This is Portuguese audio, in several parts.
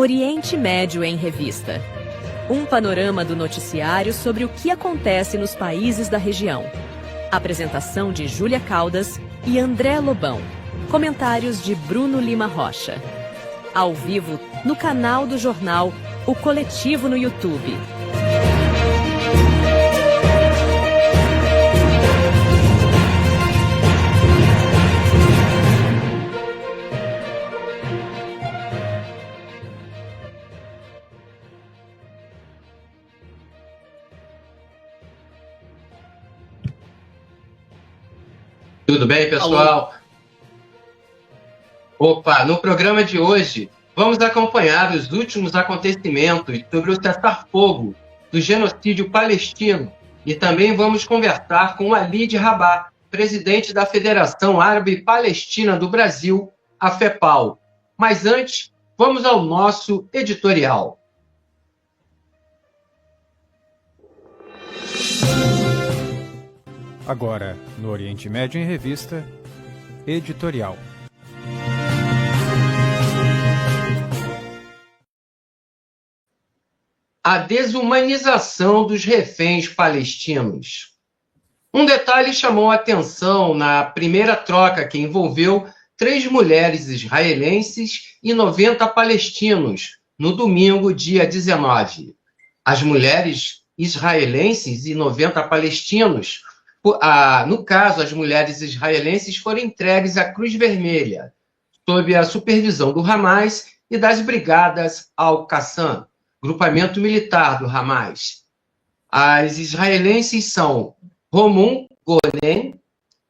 Oriente Médio em Revista. Um panorama do noticiário sobre o que acontece nos países da região. Apresentação de Júlia Caldas e André Lobão. Comentários de Bruno Lima Rocha. Ao vivo, no canal do jornal O Coletivo no YouTube. Tudo bem, pessoal? Alô. Opa, no programa de hoje, vamos acompanhar os últimos acontecimentos sobre o cessar-fogo do genocídio palestino e também vamos conversar com Walid Rabah, presidente da Federação Árabe Palestina do Brasil, a FEPAL. Mas antes, vamos ao nosso editorial. Agora, no Oriente Médio em Revista, editorial. A desumanização dos reféns palestinos. Um detalhe chamou a atenção na primeira troca que envolveu 3 mulheres israelenses e 90 palestinos, no domingo, dia 19. As mulheres israelenses e 90 palestinos, no caso, as mulheres israelenses foram entregues à Cruz Vermelha, sob a supervisão do Hamas e das brigadas Al-Qassam, grupamento militar do Hamas. As israelenses são Romun Gonen,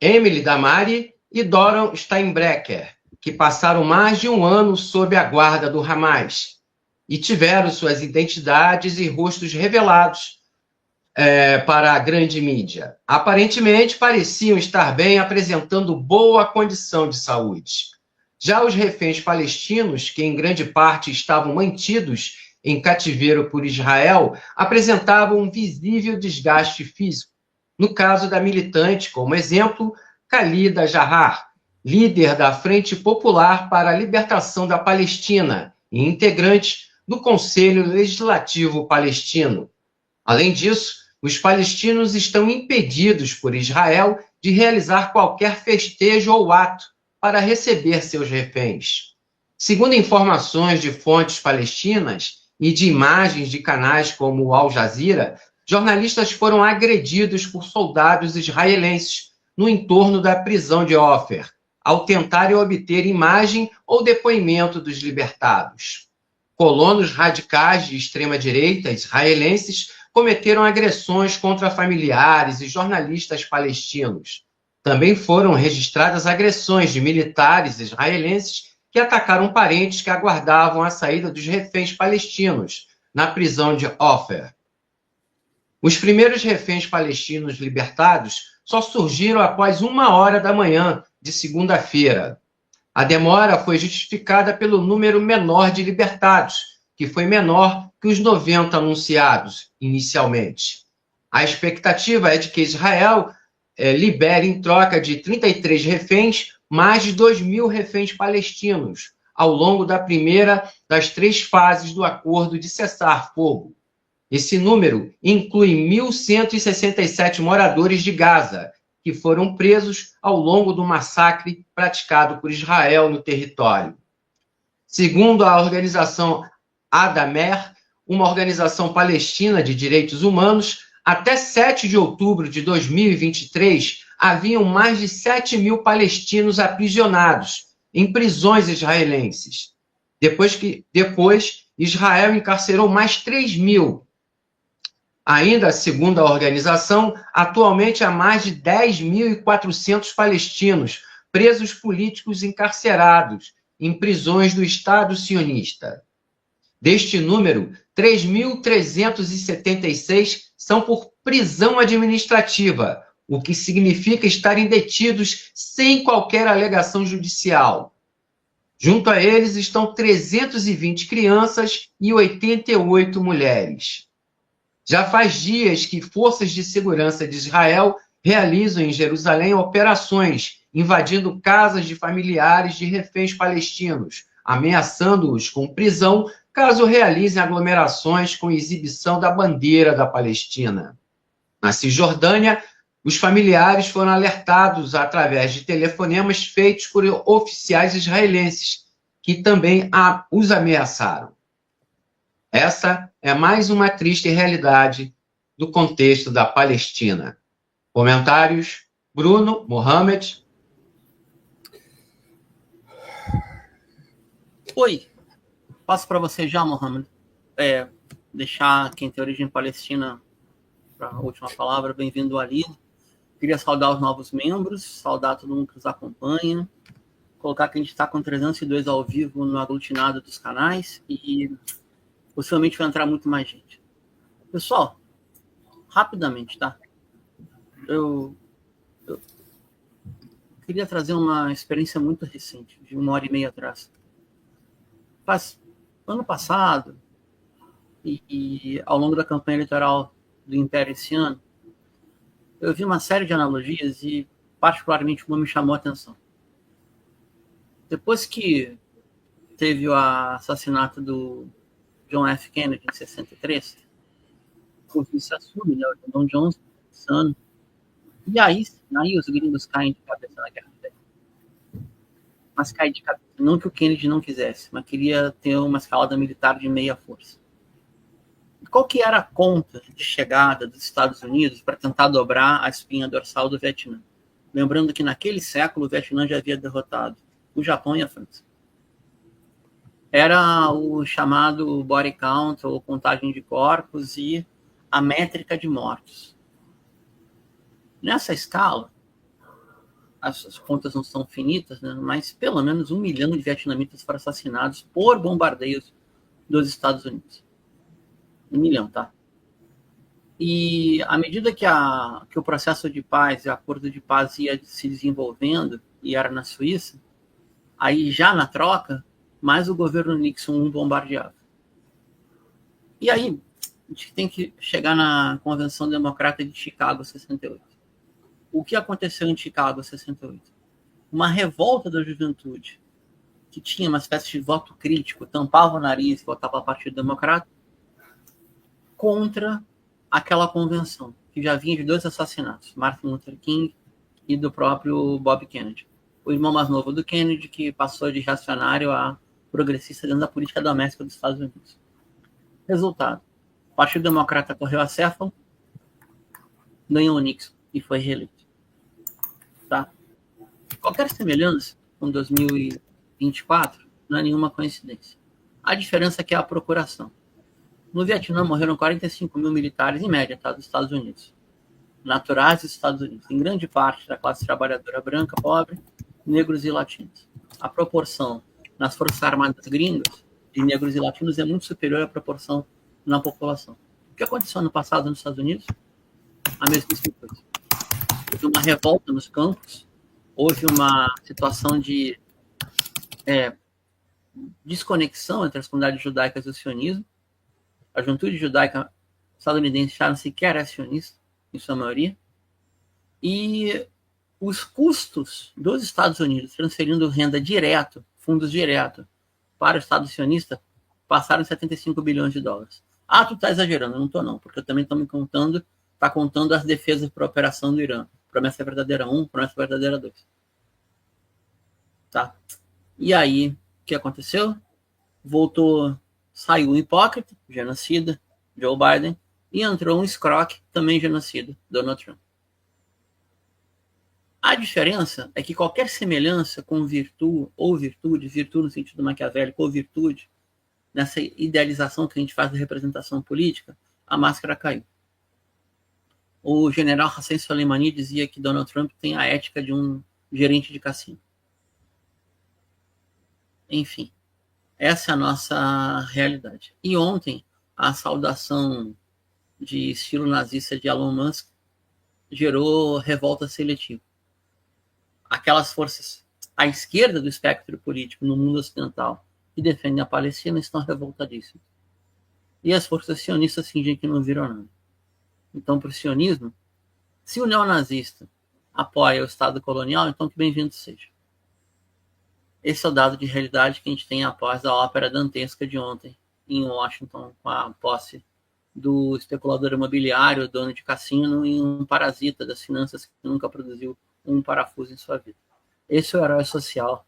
Emily Damari e Doron Steinbrecher, que passaram mais de um ano sob a guarda do Hamas e tiveram suas identidades e rostos revelados para a grande mídia. Aparentemente, pareciam estar bem, apresentando boa condição de saúde. Já os reféns palestinos, que em grande parte estavam mantidos em cativeiro por Israel, apresentavam um visível desgaste físico. No caso da militante, como exemplo, Khalida Jahar, líder da Frente Popular para a Libertação da Palestina e integrante do Conselho Legislativo Palestino. Além disso, os palestinos estão impedidos por Israel de realizar qualquer festejo ou ato para receber seus reféns. Segundo informações de fontes palestinas e de imagens de canais como o Al Jazeera, jornalistas foram agredidos por soldados israelenses no entorno da prisão de Ofer, ao tentarem obter imagem ou depoimento dos libertados. Colonos radicais de extrema-direita israelenses cometeram agressões contra familiares e jornalistas palestinos. Também foram registradas agressões de militares israelenses que atacaram parentes que aguardavam a saída dos reféns palestinos na prisão de Ofer. Os primeiros reféns palestinos libertados só surgiram após 1h da manhã de segunda-feira. A demora foi justificada pelo número menor de libertados, que foi menor que os 90 anunciados inicialmente. A expectativa é de que Israel libere em troca de 33 reféns mais de 2.000 reféns palestinos ao longo da primeira das 3 fases do acordo de cessar-fogo. Esse número inclui 1.167 moradores de Gaza, que foram presos ao longo do massacre praticado por Israel no território. Segundo a organização Adamer, uma organização palestina de direitos humanos, até 7 de outubro de 2023, haviam mais de 7.000 palestinos aprisionados em prisões israelenses. Depois, Israel encarcerou mais 3.000. Ainda, segundo a organização, atualmente há mais de 10.400 palestinos presos políticos encarcerados em prisões do Estado sionista. Deste número, 3.376 são por prisão administrativa, o que significa estarem detidos sem qualquer alegação judicial. Junto a eles estão 320 crianças e 88 mulheres. Já faz dias que forças de segurança de Israel realizam em Jerusalém operações, invadindo casas de familiares de reféns palestinos, ameaçando-os com prisão caso realizem aglomerações com exibição da bandeira da Palestina. Na Cisjordânia, os familiares foram alertados através de telefonemas feitos por oficiais israelenses, que também os ameaçaram. Essa é mais uma triste realidade do contexto da Palestina. Comentários? Bruno, Mohamed. Oi, passo para você já, Mohamed. Deixar quem tem origem palestina para a última palavra. Bem-vindo, Ali. Queria saudar os novos membros, saudar todo mundo que nos acompanha, colocar que a gente está com 302 ao vivo no aglutinado dos canais e possivelmente vai entrar muito mais gente. Pessoal, rapidamente, tá? Eu queria trazer uma experiência muito recente, de 1h30 atrás. Ano passado, e ao longo da campanha eleitoral do Império esse ano, eu vi uma série de analogias e, particularmente, uma me chamou a atenção. Depois que teve o assassinato do John F. Kennedy em 63, o vice assume, né, o Lyndon Johnson, esse ano, e aí os gringos caem de cabeça na Guerra Fria. Mas caem de cabeça. Não que o Kennedy não quisesse, mas queria ter uma escalada militar de meia força. Qual que era a conta de chegada dos Estados Unidos para tentar dobrar a espinha dorsal do Vietnã? Lembrando que naquele século o Vietnã já havia derrotado o Japão e a França. Era o chamado body count, ou contagem de corpos, e a métrica de mortos. Nessa escala, as contas não são finitas, né, mas pelo menos 1 milhão de vietnamitas foram assassinados por bombardeios dos Estados Unidos. 1 milhão, tá? E à medida que o processo de paz e o acordo de paz ia se desenvolvendo, e era na Suíça, aí já na troca, mais o governo Nixon bombardeava. E aí, a gente tem que chegar na Convenção Democrata de Chicago, 68. O que aconteceu em Chicago, 68? Uma revolta da juventude, que tinha uma espécie de voto crítico, tampava o nariz e votava para o Partido Democrata, contra aquela convenção, que já vinha de 2 assassinatos, Martin Luther King e do próprio Bob Kennedy. O irmão mais novo do Kennedy, que passou de reacionário a progressista dentro da política doméstica dos Estados Unidos. Resultado: o Partido Democrata correu acéfalo, ganhou o Nixon e foi reeleito. Tá? Qualquer semelhança com 2024 não é nenhuma coincidência. A diferença é que é a procuração. No Vietnã morreram 45 mil militares, em média, tá, dos Estados Unidos. Naturais dos Estados Unidos. Em grande parte da classe trabalhadora branca, pobre, negros e latinos. A proporção nas Forças Armadas gringas de negros e latinos é muito superior à proporção na população. O que aconteceu no passado nos Estados Unidos? A mesma coisa. Houve uma revolta nos campos, houve uma situação de desconexão entre as comunidades judaicas e o sionismo. A juventude judaica estadunidense já não sequer é sionista, em sua maioria. E os custos dos Estados Unidos transferindo renda direto, fundos direto, para o Estado sionista, passaram 75 bilhões de dólares. Ah, tu tá exagerando. Não tô não, porque eu também estou me contando, tá contando as defesas para a operação do Irã. Promessa verdadeira 1, promessa verdadeira 2. Tá? E aí, o que aconteceu? Saiu um hipócrita, genocida, Joe Biden, e entrou um escroque, também genocida, Donald Trump. A diferença é que qualquer semelhança com virtude, ou virtude no sentido maquiavélico, ou virtude, nessa idealização que a gente faz da representação política, a máscara caiu. O general Hassan Soleimani dizia que Donald Trump tem a ética de um gerente de cassino. Enfim, essa é a nossa realidade. E ontem, a saudação de estilo nazista de Elon Musk gerou revolta seletiva. Aquelas forças à esquerda do espectro político no mundo ocidental que defendem a Palestina estão revoltadíssimas. E as forças sionistas fingem que não viram nada. Então, para o sionismo, se o neonazista apoia o Estado colonial, então que bem-vindo seja. Esse é o dado de realidade que a gente tem após a ópera dantesca de ontem em Washington com a posse do especulador imobiliário, dono de cassino, e um parasita das finanças que nunca produziu um parafuso em sua vida. Esse é o herói social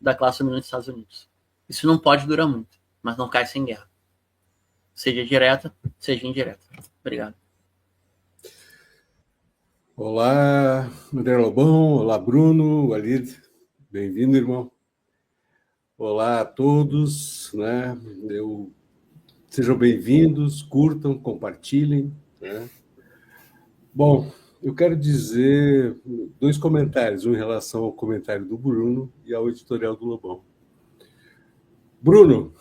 da classe dominante dos Estados Unidos. Isso não pode durar muito, mas não cai sem guerra. Seja direta, seja indireta. Obrigado. Olá, André Lobão. Olá, Bruno, Walid. Bem-vindo, irmão. Olá a todos, né? Sejam bem-vindos, curtam, compartilhem, né? Bom, eu quero dizer 2 comentários, um em relação ao comentário do Bruno e ao editorial do Lobão. Bruno,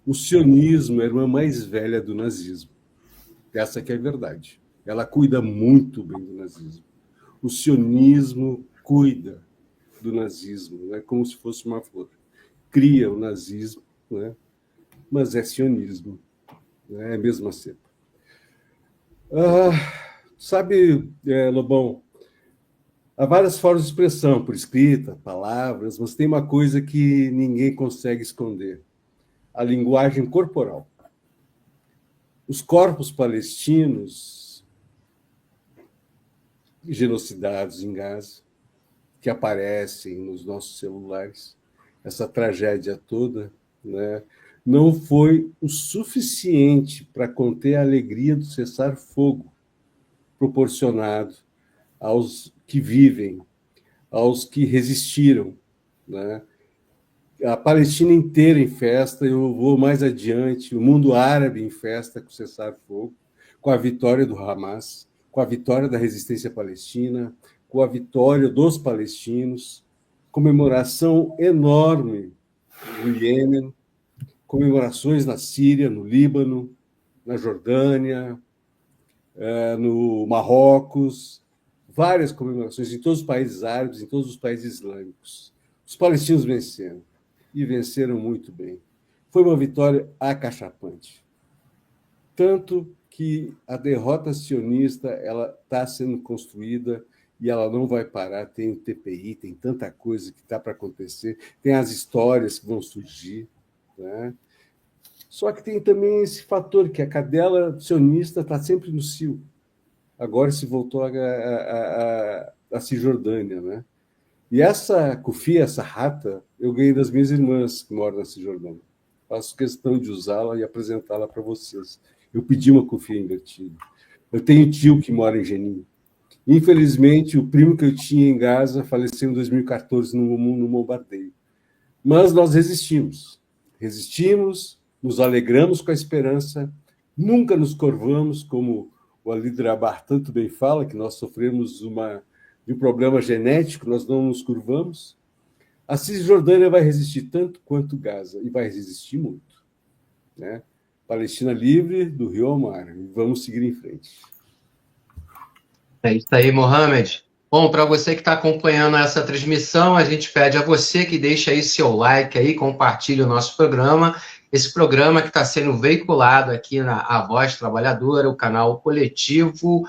o sionismo é a irmã mais velha do nazismo. Essa que é a verdade. Ela cuida muito bem do nazismo. O sionismo cuida do nazismo, né? Como se fosse uma flor. Cria o nazismo, né? Mas é sionismo, né? É a mesma cepa. Sabe, Lobão, há várias formas de expressão, por escrita, palavras, mas tem uma coisa que ninguém consegue esconder: a linguagem corporal. Os corpos palestinos genocidados em Gaza, que aparecem nos nossos celulares, essa tragédia toda, né, não foi o suficiente para conter a alegria do cessar-fogo proporcionado aos que vivem, aos que resistiram, né? A Palestina inteira em festa, eu vou mais adiante, o mundo árabe em festa com o cessar-fogo, com a vitória do Hamas, com a vitória da resistência palestina, com a vitória dos palestinos, comemoração enorme no Iêmen, comemorações na Síria, no Líbano, na Jordânia, no Marrocos, várias comemorações em todos os países árabes, em todos os países islâmicos. Os palestinos venceram, e venceram muito bem. Foi uma vitória acachapante. Tanto que a derrota sionista ela está sendo construída e ela não vai parar. Tem o TPI, tem tanta coisa que está para acontecer, tem as histórias que vão surgir, né? Só que tem também esse fator que a cadela sionista está sempre no cio. Agora se voltou a Cisjordânia, né? E essa cufia, essa rata, eu ganhei das minhas irmãs que moram na Cisjordânia. Faço questão de usá-la e apresentá-la para vocês. Eu pedi uma cufia invertida. Eu tenho tio que mora em Jenin. Infelizmente, o primo que eu tinha em Gaza faleceu em 2014 no bombardeio. Mas nós resistimos. Resistimos, nos alegramos com a esperança, nunca nos curvamos, como o Ali Drabar tanto bem fala, que nós sofremos de um problema genético, nós não nos curvamos. A Cisjordânia vai resistir tanto quanto Gaza, e vai resistir muito, né? Palestina livre do rio ao mar, e vamos seguir em frente. É isso aí, Mohamed. Bom, para você que está acompanhando essa transmissão, a gente pede a você que deixe aí seu like aí, compartilhe o nosso programa. Esse programa que está sendo veiculado aqui na A Voz Trabalhadora, o canal Coletivo,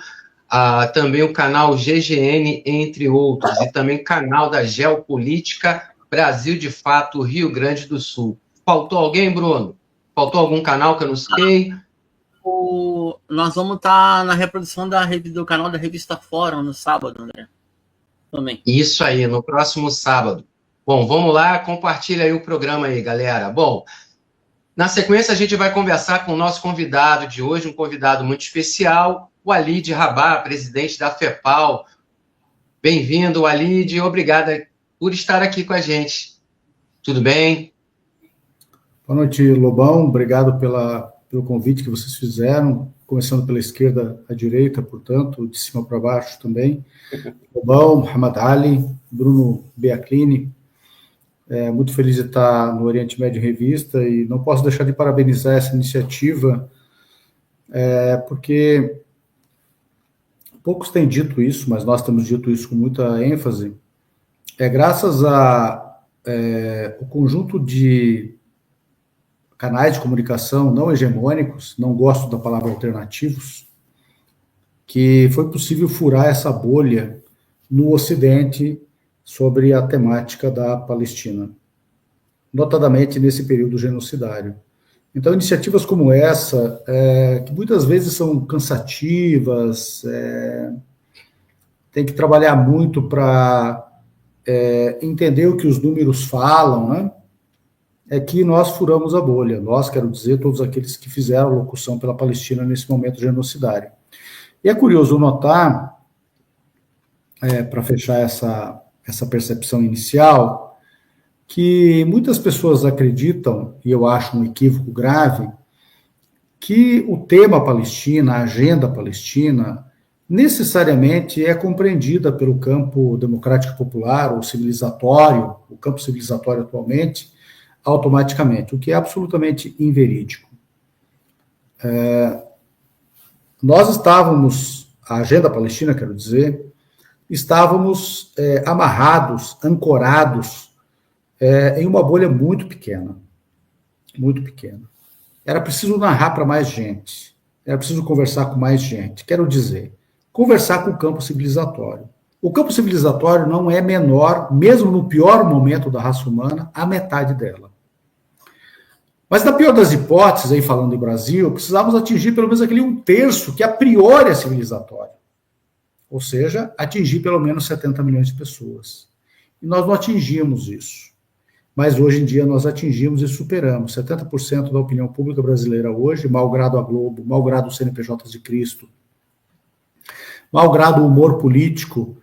também o canal GGN, entre outros, e também canal da Geopolítica Brasil de Fato, Rio Grande do Sul. Faltou alguém, Bruno? Faltou algum canal que eu não sei? Nós vamos estar na reprodução do canal da Revista Fórum no sábado, André. Também. Isso aí, no próximo sábado. Bom, vamos lá, compartilha aí o programa aí, galera. Bom, na sequência a gente vai conversar com o nosso convidado de hoje, um convidado muito especial, o Walid Rabah, presidente da FEPAL. Bem-vindo, Walid, obrigado por estar aqui com a gente. Tudo bem? Boa noite, Lobão. Obrigado pelo convite que vocês fizeram, começando pela esquerda à direita, portanto, de cima para baixo também. Lobão, Muhammad Ali, Bruno Beaclini. Muito feliz de estar no Oriente Médio em Revista e não posso deixar de parabenizar essa iniciativa, porque poucos têm dito isso, mas nós temos dito isso com muita ênfase. Graças ao conjunto de canais de comunicação não hegemônicos, não gosto da palavra alternativos, que foi possível furar essa bolha no Ocidente sobre a temática da Palestina. notadamente nesse período genocidário. Então, iniciativas como essa, que muitas vezes são cansativas, tem que trabalhar muito para entender o que os números falam, né? É que nós furamos a bolha. Nós, quero dizer, todos aqueles que fizeram a locução pela Palestina nesse momento genocidário. E é curioso notar, para fechar essa percepção inicial, que muitas pessoas acreditam, e eu acho um equívoco grave, que o tema Palestina, a agenda palestina, necessariamente é compreendida pelo campo democrático popular ou civilizatório, o campo civilizatório atualmente, automaticamente, o que é absolutamente inverídico. Nós estávamos, a agenda palestina, quero dizer, estávamos amarrados, ancorados em uma bolha muito pequena. Muito pequena. Era preciso narrar para mais gente. Era preciso conversar com mais gente. Quero dizer, conversar com o campo civilizatório. O campo civilizatório não é menor, mesmo no pior momento da raça humana, a metade dela. Mas na pior das hipóteses, aí falando em Brasil, precisávamos atingir pelo menos aquele 1/3 que a priori é civilizatório. Ou seja, atingir pelo menos 70 milhões de pessoas. E nós não atingimos isso. Mas hoje em dia nós atingimos e superamos. 70% da opinião pública brasileira hoje, malgrado a Globo, malgrado o CNPJ de Cristo, malgrado o humor político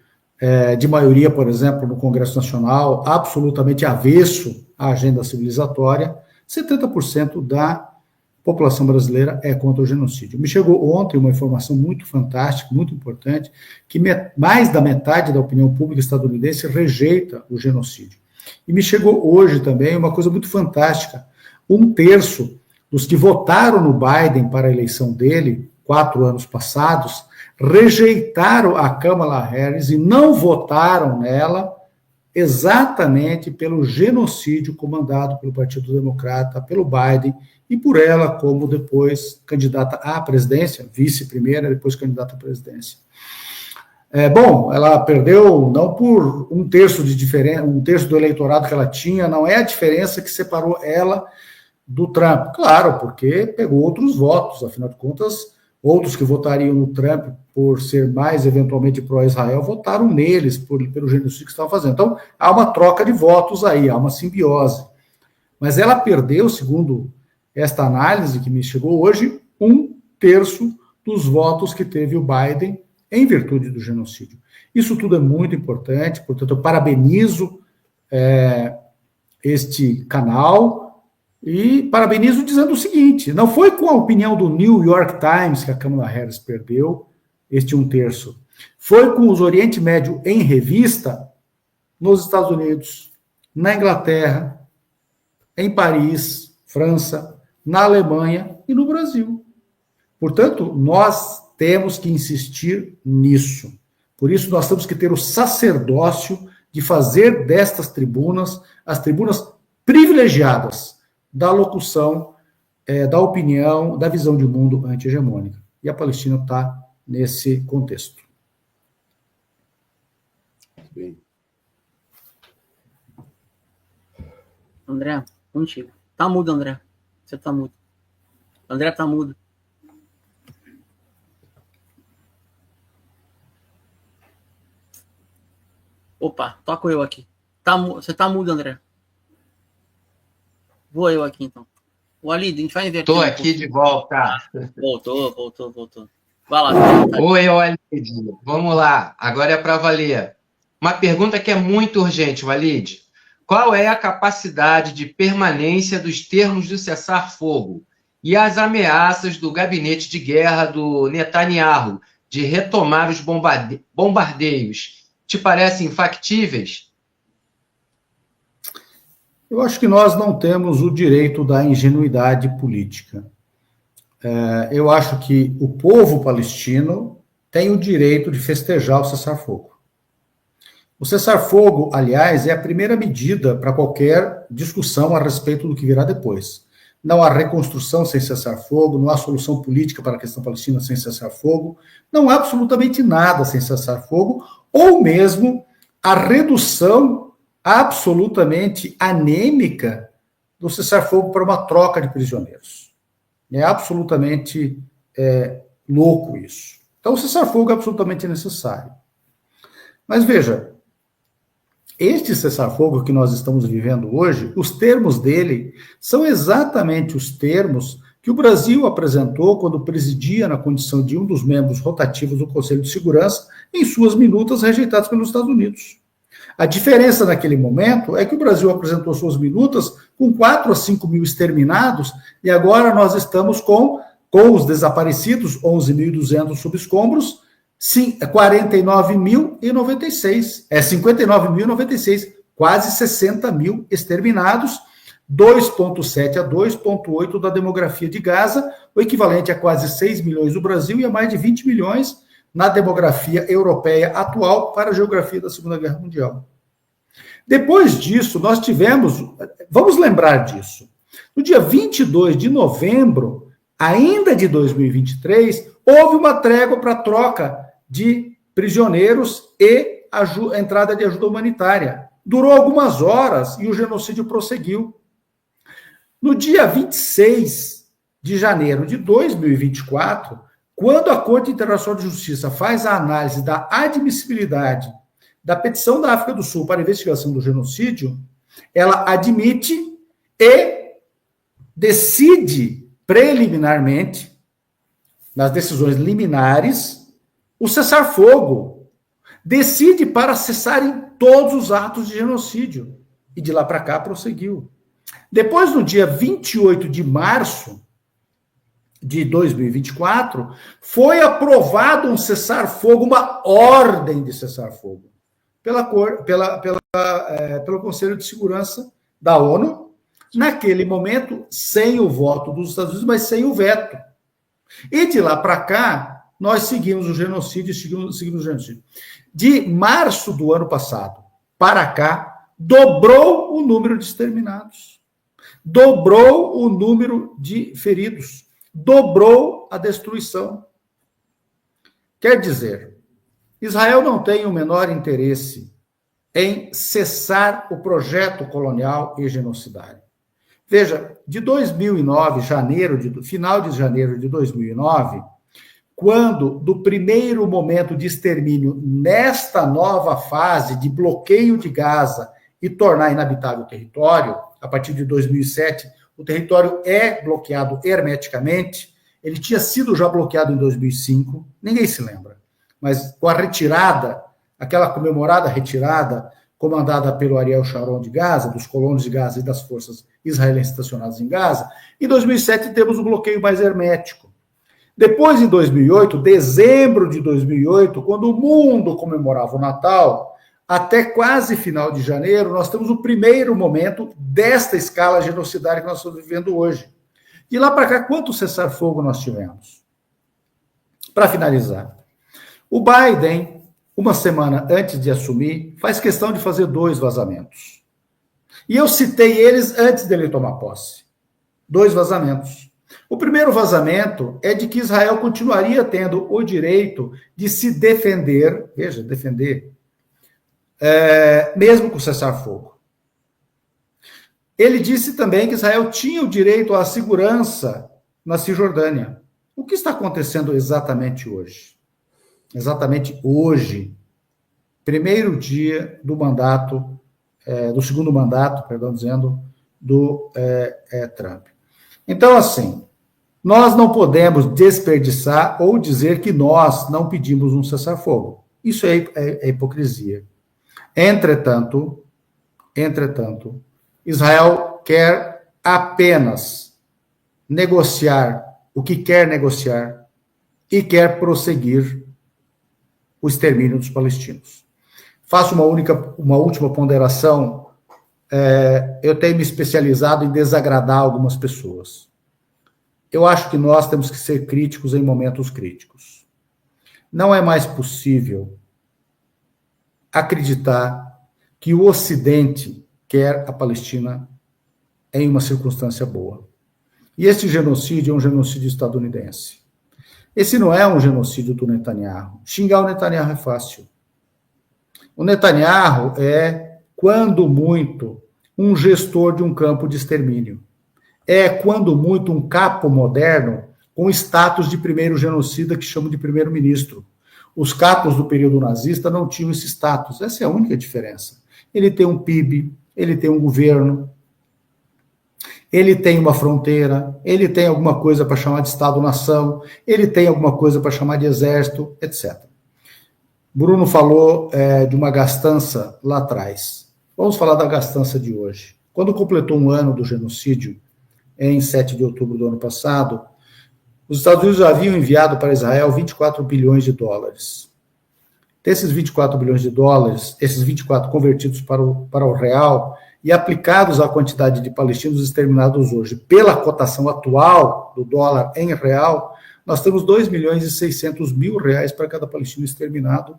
de maioria, por exemplo, no Congresso Nacional, absolutamente avesso à agenda civilizatória, 70% da população brasileira é contra o genocídio. Me chegou ontem uma informação muito fantástica, muito importante, que mais da metade da opinião pública estadunidense rejeita o genocídio. E me chegou hoje também uma coisa muito fantástica. 1/3 dos que votaram no Biden para a eleição dele, 4 anos passados, rejeitaram a Kamala Harris e não votaram nela exatamente pelo genocídio comandado pelo Partido Democrata, pelo Biden, e por ela como depois candidata à presidência, vice-primeira, depois candidata à presidência. Bom, ela perdeu não por 1/3 de diferença, 1/3 do eleitorado que ela tinha, não é a diferença que separou ela do Trump. Claro, porque pegou outros votos, afinal de contas, outros que votariam no Trump por ser mais eventualmente pró-Israel, votaram neles pelo genocídio que estavam fazendo. Então, há uma troca de votos aí, há uma simbiose. Mas ela perdeu, segundo esta análise que me chegou hoje, 1/3 dos votos que teve o Biden em virtude do genocídio. Isso tudo é muito importante, portanto, eu parabenizo este canal e parabenizo dizendo o seguinte: não foi com a opinião do New York Times que a Kamala Harris perdeu este 1/3. Foi com os Oriente Médio em revista nos Estados Unidos, na Inglaterra, em Paris, França, na Alemanha e no Brasil. Portanto, nós temos que insistir nisso. Por isso, nós temos que ter o sacerdócio de fazer destas tribunas as tribunas privilegiadas da locução, da opinião, da visão de mundo anti-hegemônica. E a Palestina está nesse contexto. Bem. André, contigo. Tá mudo, André. Você tá mudo. André tá mudo. Opa, toco eu aqui. Você tá mudo, André. Vou eu aqui, então. O Ali, a gente vai inverter. Estou aqui de volta. Voltou. Vai lá. Oi, Walid. Vamos lá. Agora é para valer. Uma pergunta que é muito urgente, Walid. Qual é a capacidade de permanência dos termos do cessar-fogo e as ameaças do gabinete de guerra do Netanyahu de retomar os bombardeios? Te parecem factíveis? Eu acho que nós não temos o direito da ingenuidade política. Eu acho que o povo palestino tem o direito de festejar o cessar-fogo. O cessar-fogo, aliás, é a primeira medida para qualquer discussão a respeito do que virá depois. Não há reconstrução sem cessar-fogo, não há solução política para a questão palestina sem cessar-fogo, não há absolutamente nada sem cessar-fogo, ou mesmo a redução absolutamente anêmica do cessar-fogo para uma troca de prisioneiros. É absolutamente louco isso. Então, o cessar-fogo é absolutamente necessário. Mas veja, este cessar-fogo que nós estamos vivendo hoje, os termos dele são exatamente os termos que o Brasil apresentou quando presidia na condição de um dos membros rotativos do Conselho de Segurança em suas minutas rejeitadas pelos Estados Unidos. A diferença naquele momento é que o Brasil apresentou suas minutas com 4 a 5 mil exterminados e agora nós estamos com os desaparecidos, 11.200 sob escombros, 49.096, 59.096, quase 60 mil exterminados, 2,7 a 2,8 da demografia de Gaza, o equivalente a quase 6 milhões do Brasil e a mais de 20 milhões na demografia europeia atual para a geografia da Segunda Guerra Mundial. Depois disso, nós tivemos, vamos lembrar disso, no dia 22 de novembro, ainda de 2023, houve uma trégua para troca de prisioneiros e entrada de ajuda humanitária. Durou algumas horas e o genocídio prosseguiu. No dia 26 de janeiro de 2024, quando a Corte Internacional de Justiça faz a análise da admissibilidade da petição da África do Sul para a investigação do genocídio, ela admite e decide preliminarmente, nas decisões liminares, o cessar-fogo. Decide para cessarem todos os atos de genocídio. E de lá para cá prosseguiu. Depois, no dia 28 de março de 2024, foi aprovado um cessar-fogo, uma ordem de cessar-fogo, pelo Conselho de Segurança da ONU, naquele momento, sem o voto dos Estados Unidos, mas sem o veto. E de lá para cá, nós seguimos o genocídio, seguimos o genocídio. De março do ano passado para cá, dobrou o número de exterminados, dobrou o número de feridos, dobrou a destruição. Quer dizer, Israel não tem o menor interesse em cessar o projeto colonial e genocidário. Veja, de 2009, final de janeiro de 2009, quando, do primeiro momento de extermínio, nesta nova fase de bloqueio de Gaza e tornar inabitável o território, a partir de 2007, o território é bloqueado hermeticamente, ele tinha sido já bloqueado em 2005, ninguém se lembra, mas com a retirada, aquela comemorada retirada, comandada pelo Ariel Sharon de Gaza, dos colonos de Gaza e das forças israelenses estacionadas em Gaza, em 2007 temos um bloqueio mais hermético. Depois, em 2008, dezembro de 2008, quando o mundo comemorava o Natal, até quase final de janeiro, nós temos o primeiro momento desta escala genocidária que nós estamos vivendo hoje. De lá para cá, quanto cessar-fogo nós tivemos? Para finalizar, o Biden, uma semana antes de assumir, faz questão de fazer 2 vazamentos. E eu citei eles antes dele tomar posse. 2 vazamentos. O primeiro vazamento é de que Israel continuaria tendo o direito de se defender, veja, defender, mesmo com cessar-fogo. Ele disse também que Israel tinha o direito à segurança na Cisjordânia. O que está acontecendo exatamente hoje? Exatamente hoje, primeiro dia do mandato, do segundo mandato, do Trump. Então, assim, nós não podemos desperdiçar ou dizer que nós não pedimos um cessar-fogo. Isso é hipocrisia. Entretanto, Israel quer apenas negociar o que quer negociar e quer prosseguir o extermínio dos palestinos. Faço uma última ponderação. Eu tenho me especializado em desagradar algumas pessoas. Eu acho que nós temos que ser críticos em momentos críticos. Não é mais possível acreditar que o Ocidente quer a Palestina em uma circunstância boa. E esse genocídio é um genocídio estadunidense. Esse não é um genocídio do Netanyahu. Xingar o Netanyahu é fácil. O Netanyahu é, quando muito, um gestor de um campo de extermínio. É, quando muito, um capo moderno com status de primeiro genocida, que chamam de primeiro-ministro. Os capos do período nazista não tinham esse status. Essa é a única diferença. Ele tem um PIB, ele tem um governo, ele tem uma fronteira, ele tem alguma coisa para chamar de Estado-nação, ele tem alguma coisa para chamar de exército, etc. Bruno falou de uma gastança lá atrás. Vamos falar da gastança de hoje. Quando completou um ano do genocídio, em 7 de outubro do ano passado, os Estados Unidos já haviam enviado para Israel 24 bilhões de dólares. Desses 24 bilhões de dólares, esses 24 convertidos para o real e aplicados à quantidade de palestinos exterminados hoje, pela cotação atual do dólar em real, nós temos 2 milhões e 600 mil reais para cada palestino exterminado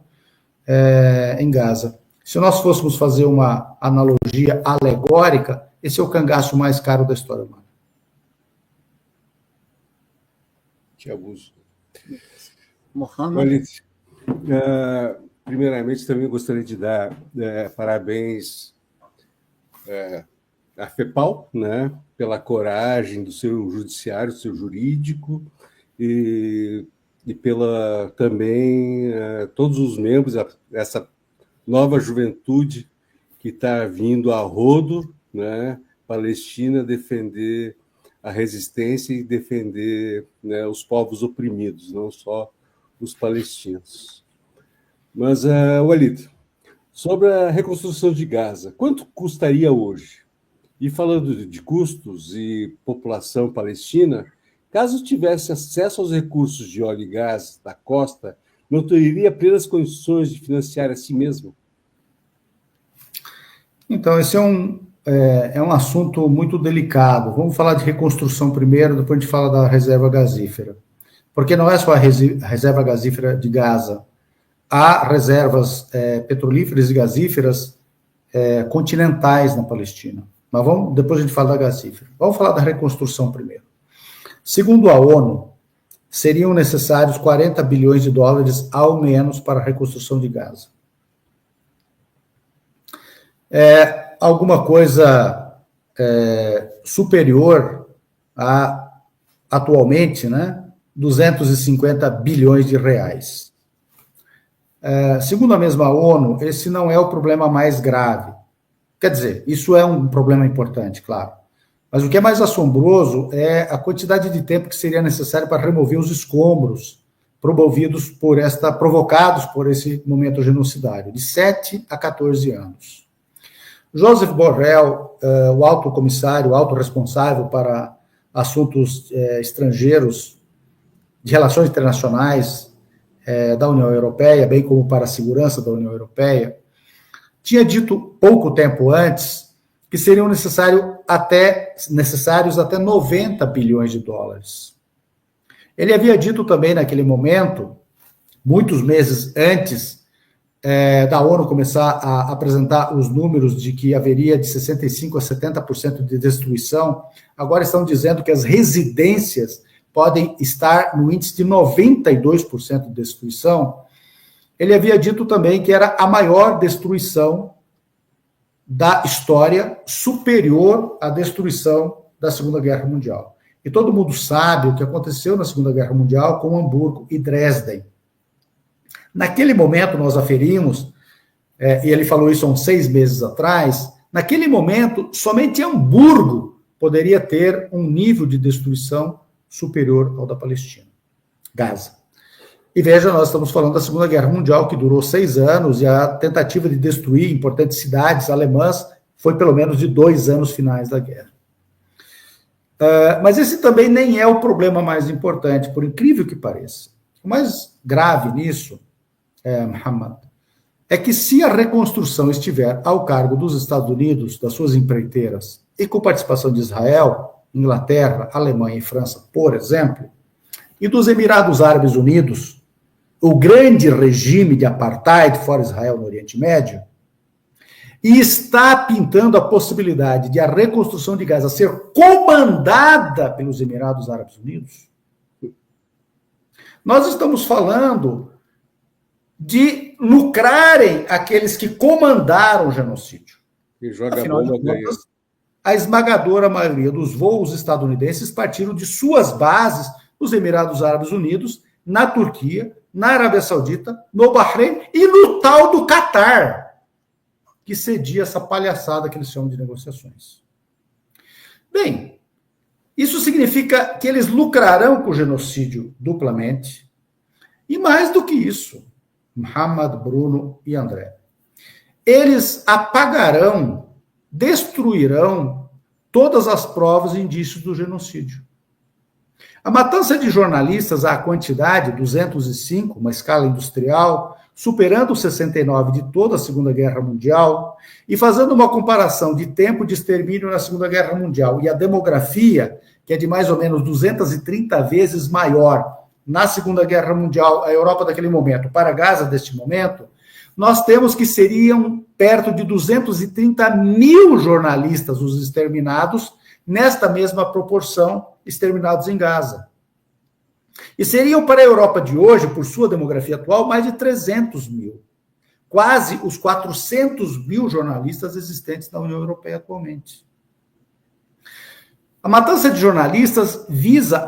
em Gaza. Se nós fôssemos fazer uma analogia alegórica, esse é o cangaço mais caro da história humana. Que abuso. Mohamed. Primeiramente, também gostaria de dar parabéns à FEPAL, né, pela coragem do seu judiciário, do seu jurídico, e pela também todos os membros dessa nova juventude que está vindo a rodo, né, Palestina, defender a resistência e defender, né, os povos oprimidos, não só os palestinos. Mas, Walid, sobre a reconstrução de Gaza, quanto custaria hoje? E falando de custos e população palestina, caso tivesse acesso aos recursos de óleo e gás da costa, não teria plenas condições de financiar a si mesmo? Então, esse é um assunto muito delicado. Vamos falar de reconstrução primeiro, depois a gente fala da reserva gasífera. Porque não é só a reserva gasífera de Gaza. Há reservas petrolíferas e gasíferas continentais na Palestina. Mas depois a gente fala da gasífera. Vamos falar da reconstrução primeiro. Segundo a ONU, seriam necessários 40 bilhões de dólares ao menos para a reconstrução de Gaza. Alguma coisa superior a, atualmente, né, 250 bilhões de reais. Segundo a mesma ONU, esse não é o problema mais grave. Quer dizer, isso é um problema importante, claro. Mas o que é mais assombroso é a quantidade de tempo que seria necessário para remover os escombros promovidos provocados por esse momento genocidário, de 7 a 14 anos. Joseph Borrell, o alto comissário, o alto responsável para assuntos estrangeiros, de relações internacionais da União Europeia, bem como para a segurança da União Europeia, tinha dito pouco tempo antes que seriam necessários até 90 bilhões de dólares. Ele havia dito também naquele momento, muitos meses antes da ONU começar a apresentar os números de que haveria de 65% a 70% de destruição, agora estão dizendo que as residências podem estar no índice de 92% de destruição. Ele havia dito também que era a maior destruição da história, superior à destruição da Segunda Guerra Mundial. E todo mundo sabe o que aconteceu na Segunda Guerra Mundial com Hamburgo e Dresden. Naquele momento, nós aferimos, e ele falou isso há uns 6 meses atrás, naquele momento, somente Hamburgo poderia ter um nível de destruição superior ao da Palestina, Gaza. E veja, nós estamos falando da Segunda Guerra Mundial, que durou 6 anos, e a tentativa de destruir importantes cidades alemãs foi pelo menos de 2 anos finais da guerra. Mas esse também nem é o problema mais importante, por incrível que pareça. O mais grave nisso, Mohamed, é que se a reconstrução estiver ao cargo dos Estados Unidos, das suas empreiteiras, e com participação de Israel, Inglaterra, Alemanha e França, por exemplo, e dos Emirados Árabes Unidos, o grande regime de apartheid fora Israel no Oriente Médio, e está pintando a possibilidade de a reconstrução de Gaza ser comandada pelos Emirados Árabes Unidos, nós estamos falando de lucrarem aqueles que comandaram o genocídio. E joga a bomba ganha. a esmagadora maioria dos voos estadunidenses partiram de suas bases nos Emirados Árabes Unidos, na Turquia, na Arábia Saudita, no Bahrein e no tal do Catar, que cedia essa palhaçada que eles chamam de negociações. Bem, isso significa que eles lucrarão com o genocídio duplamente, e mais do que isso, Muhammad, Bruno e André, eles apagarão, destruirão todas as provas e indícios do genocídio. A matança de jornalistas, a quantidade, 205, uma escala industrial, superando os 69 de toda a Segunda Guerra Mundial, e fazendo uma comparação de tempo de extermínio na Segunda Guerra Mundial e a demografia, que é de mais ou menos 230 vezes maior na Segunda Guerra Mundial, a Europa daquele momento, para Gaza deste momento, nós temos que seriam perto de 230 mil jornalistas os exterminados, nesta mesma proporção, exterminados em Gaza. E seriam para a Europa de hoje, por sua demografia atual, mais de 300 mil. Quase os 400 mil jornalistas existentes na União Europeia atualmente. A matança de jornalistas visa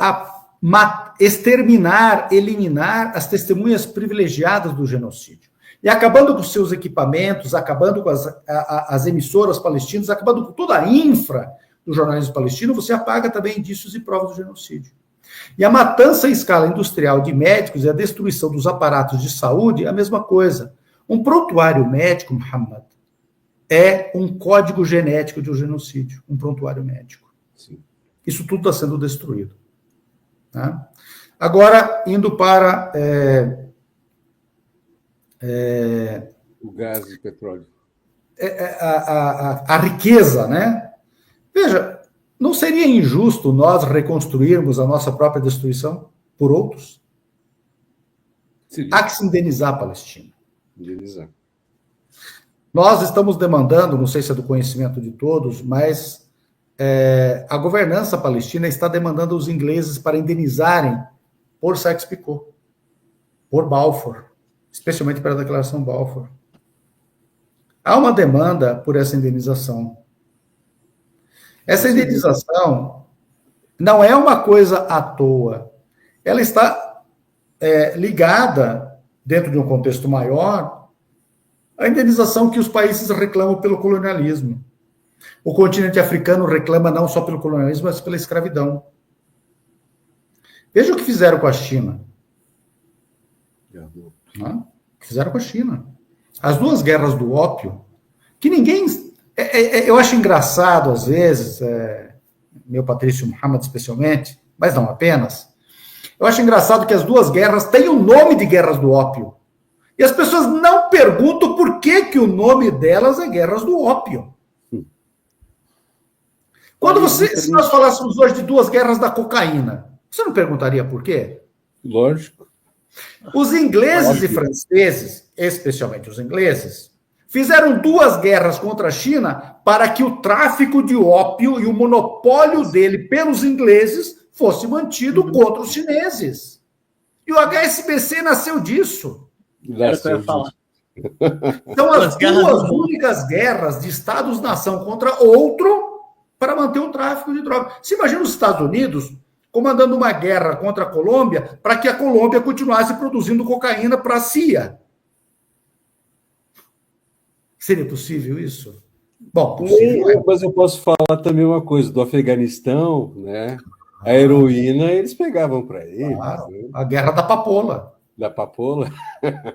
exterminar, eliminar as testemunhas privilegiadas do genocídio. E acabando com seus equipamentos, acabando com as emissoras palestinas, acabando com toda a infra do jornalismo palestino, você apaga também indícios e provas do genocídio. E a matança em escala industrial de médicos e a destruição dos aparatos de saúde é a mesma coisa. Um prontuário médico, Muhammad, é um código genético de um genocídio, um prontuário médico. Sim. Isso tudo está sendo destruído. Tá? Agora, indo para... o gás e o petróleo. A riqueza, né? Veja, não seria injusto nós reconstruirmos a nossa própria destruição por outros? Seria. Há que se indenizar a Palestina. Indenizar. Nós estamos demandando, não sei se é do conhecimento de todos, mas a governança palestina está demandando os ingleses para indenizarem por Sykes-Picot, por Balfour, especialmente pela Declaração Balfour. Há uma demanda por essa indenização. Essa indenização não é uma coisa à toa. Ela está ligada, dentro de um contexto maior, à indenização que os países reclamam pelo colonialismo. O continente africano reclama não só pelo colonialismo, mas pela escravidão. Veja o que fizeram com a China. Fizeram com a China. As duas guerras do ópio, que ninguém... eu acho engraçado, às vezes, meu Patrício Muhammad especialmente, mas não apenas, eu acho engraçado que as duas guerras têm o nome de guerras do ópio. E as pessoas não perguntam por que o nome delas é guerras do ópio. Se nós falássemos hoje de duas guerras da cocaína, você não perguntaria por quê? Lógico. Os ingleses e franceses, especialmente os ingleses, fizeram duas guerras contra a China para que o tráfico de ópio e o monopólio dele pelos ingleses fosse mantido contra os chineses. E o HSBC nasceu disso. Então, as duas únicas guerras de Estados-nação contra outro para manter o tráfico de drogas. Você imagina os Estados Unidos comandando uma guerra contra a Colômbia para que a Colômbia continuasse produzindo cocaína para a CIA. Seria possível isso? Bom, possível é. Mas eu posso falar também uma coisa, do Afeganistão, né? A heroína eles pegavam para eles. Claro, né? A guerra da papoula. Da papoula?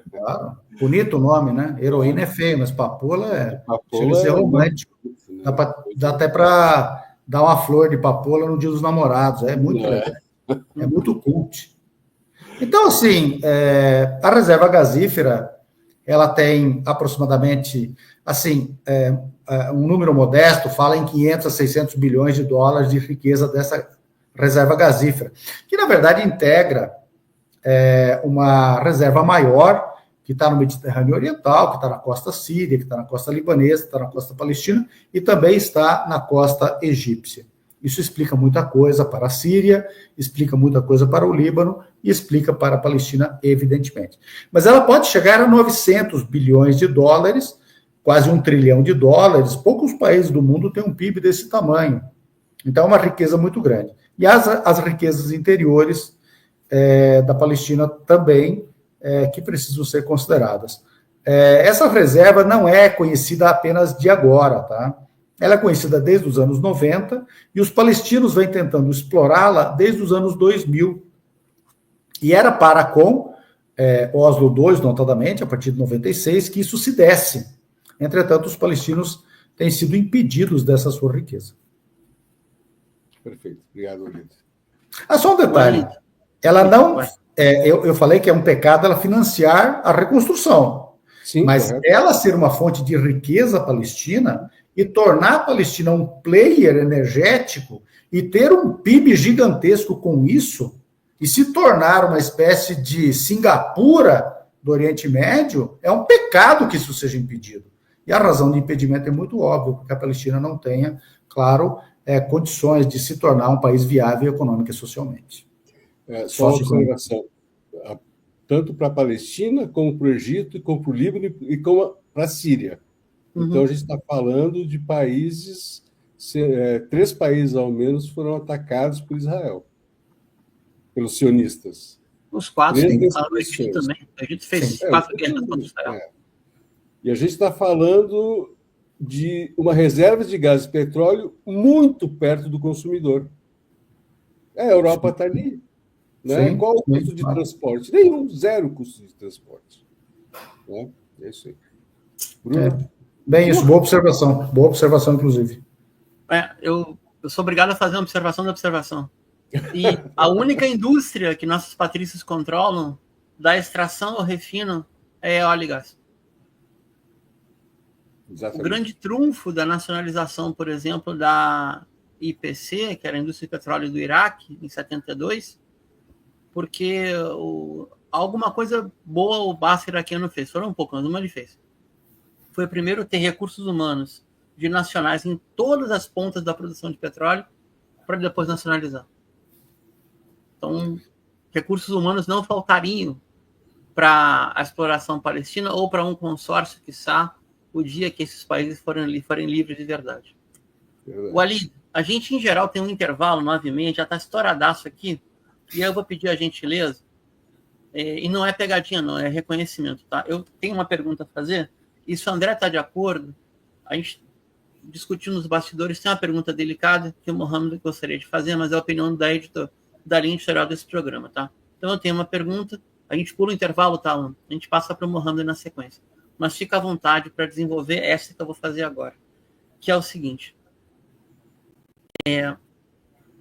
Claro. Bonito o nome, né? Heroína é feio, mas papoula chega a ser romântico. Né? Dá até para dar uma flor de papoula no Dia dos Namorados. É muito legal. É muito cult. Então, assim, a reserva gasífera, ela tem aproximadamente, assim, um número modesto, fala em 500 a 600 bilhões de dólares de riqueza dessa reserva gasífera, que, na verdade, integra uma reserva maior, que está no Mediterrâneo Oriental, que está na costa síria, que está na costa libanesa, que está na costa palestina, e também está na costa egípcia. Isso explica muita coisa para a Síria, explica muita coisa para o Líbano e explica para a Palestina, evidentemente. Mas ela pode chegar a 900 bilhões de dólares quase $1 trilhão. Poucos países do mundo têm um PIB desse tamanho. Então, é uma riqueza muito grande. E as riquezas interiores da Palestina também, que precisam ser consideradas. Essa reserva não é conhecida apenas de agora, tá? Ela é conhecida desde os anos 90 e os palestinos vêm tentando explorá-la desde os anos 2000. E era para com Oslo II, notadamente, a partir de 96, que isso se desse. Entretanto, os palestinos têm sido impedidos dessa sua riqueza. Perfeito. Obrigado, Olívio. Só um detalhe. Ela não... eu falei que é um pecado ela financiar a reconstrução. Sim, mas correto. Ela ser uma fonte de riqueza palestina e tornar a Palestina um player energético e ter um PIB gigantesco com isso e se tornar uma espécie de Singapura do Oriente Médio, é um pecado que isso seja impedido. E a razão de impedimento é muito óbvia, porque a Palestina não tenha, claro, condições de se tornar um país viável econômica e socialmente. Só uma observação. Tanto para a Palestina, como para o Egito, como para o Líbano e como para a Síria. Então, a gente está falando de países, 3 países ao menos foram atacados por Israel, pelos sionistas. Os 4 tem que falar do Egito também. A gente fez 4 guerras contra Israel. E a gente está falando de uma reserva de gás e petróleo muito perto do consumidor. A Europa está ali. Né? Qual o custo de transporte? Nenhum, 0 custo de transporte. Né? É isso aí. Bruno? Bem, isso, boa observação, inclusive. Eu sou obrigado a fazer uma observação da observação. E a única indústria que nossos patrícios controlam, da extração ao refino, é óleo e gás. Exatamente. O grande trunfo da nacionalização, por exemplo, da IPC, que era a indústria de petróleo do Iraque, em 72, porque alguma coisa boa o Bassi iraquiano fez. Foram um pouco, mas uma ele fez. Foi o primeiro a ter recursos humanos de nacionais em todas as pontas da produção de petróleo para depois nacionalizar. Então, recursos humanos não faltariam para a exploração palestina ou para um consórcio, quiçá, o dia que esses países forem livres de verdade. Walid, a gente, em geral, tem um intervalo, 9h30, já está estouradaço aqui, e eu vou pedir a gentileza, e não é pegadinha, não, é reconhecimento, tá? Eu tenho uma pergunta a fazer, e se o André está de acordo, a gente discutiu nos bastidores, tem uma pergunta delicada que o Mohamed gostaria de fazer, mas é a opinião da linha editorial desse programa, tá? Então eu tenho uma pergunta, a gente pula o intervalo, tá, Alan? A gente passa para o Mohamed na sequência. Mas fica à vontade para desenvolver essa que eu vou fazer agora, que é o seguinte.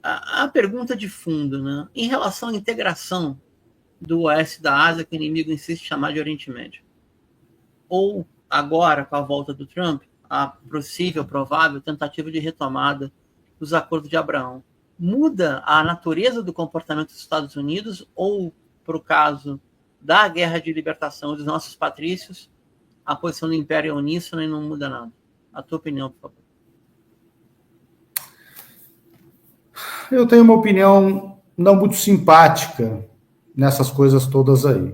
A pergunta de fundo, né? Em relação à integração do oeste da Ásia, que o inimigo insiste em chamar de Oriente Médio, ou agora, com a volta do Trump, a provável tentativa de retomada dos acordos de Abraão, muda a natureza do comportamento dos Estados Unidos ou, para o caso da guerra de libertação dos nossos patrícios, a posição do Império é uníssona e não muda nada? A tua opinião, por favor. Eu tenho uma opinião não muito simpática nessas coisas todas aí.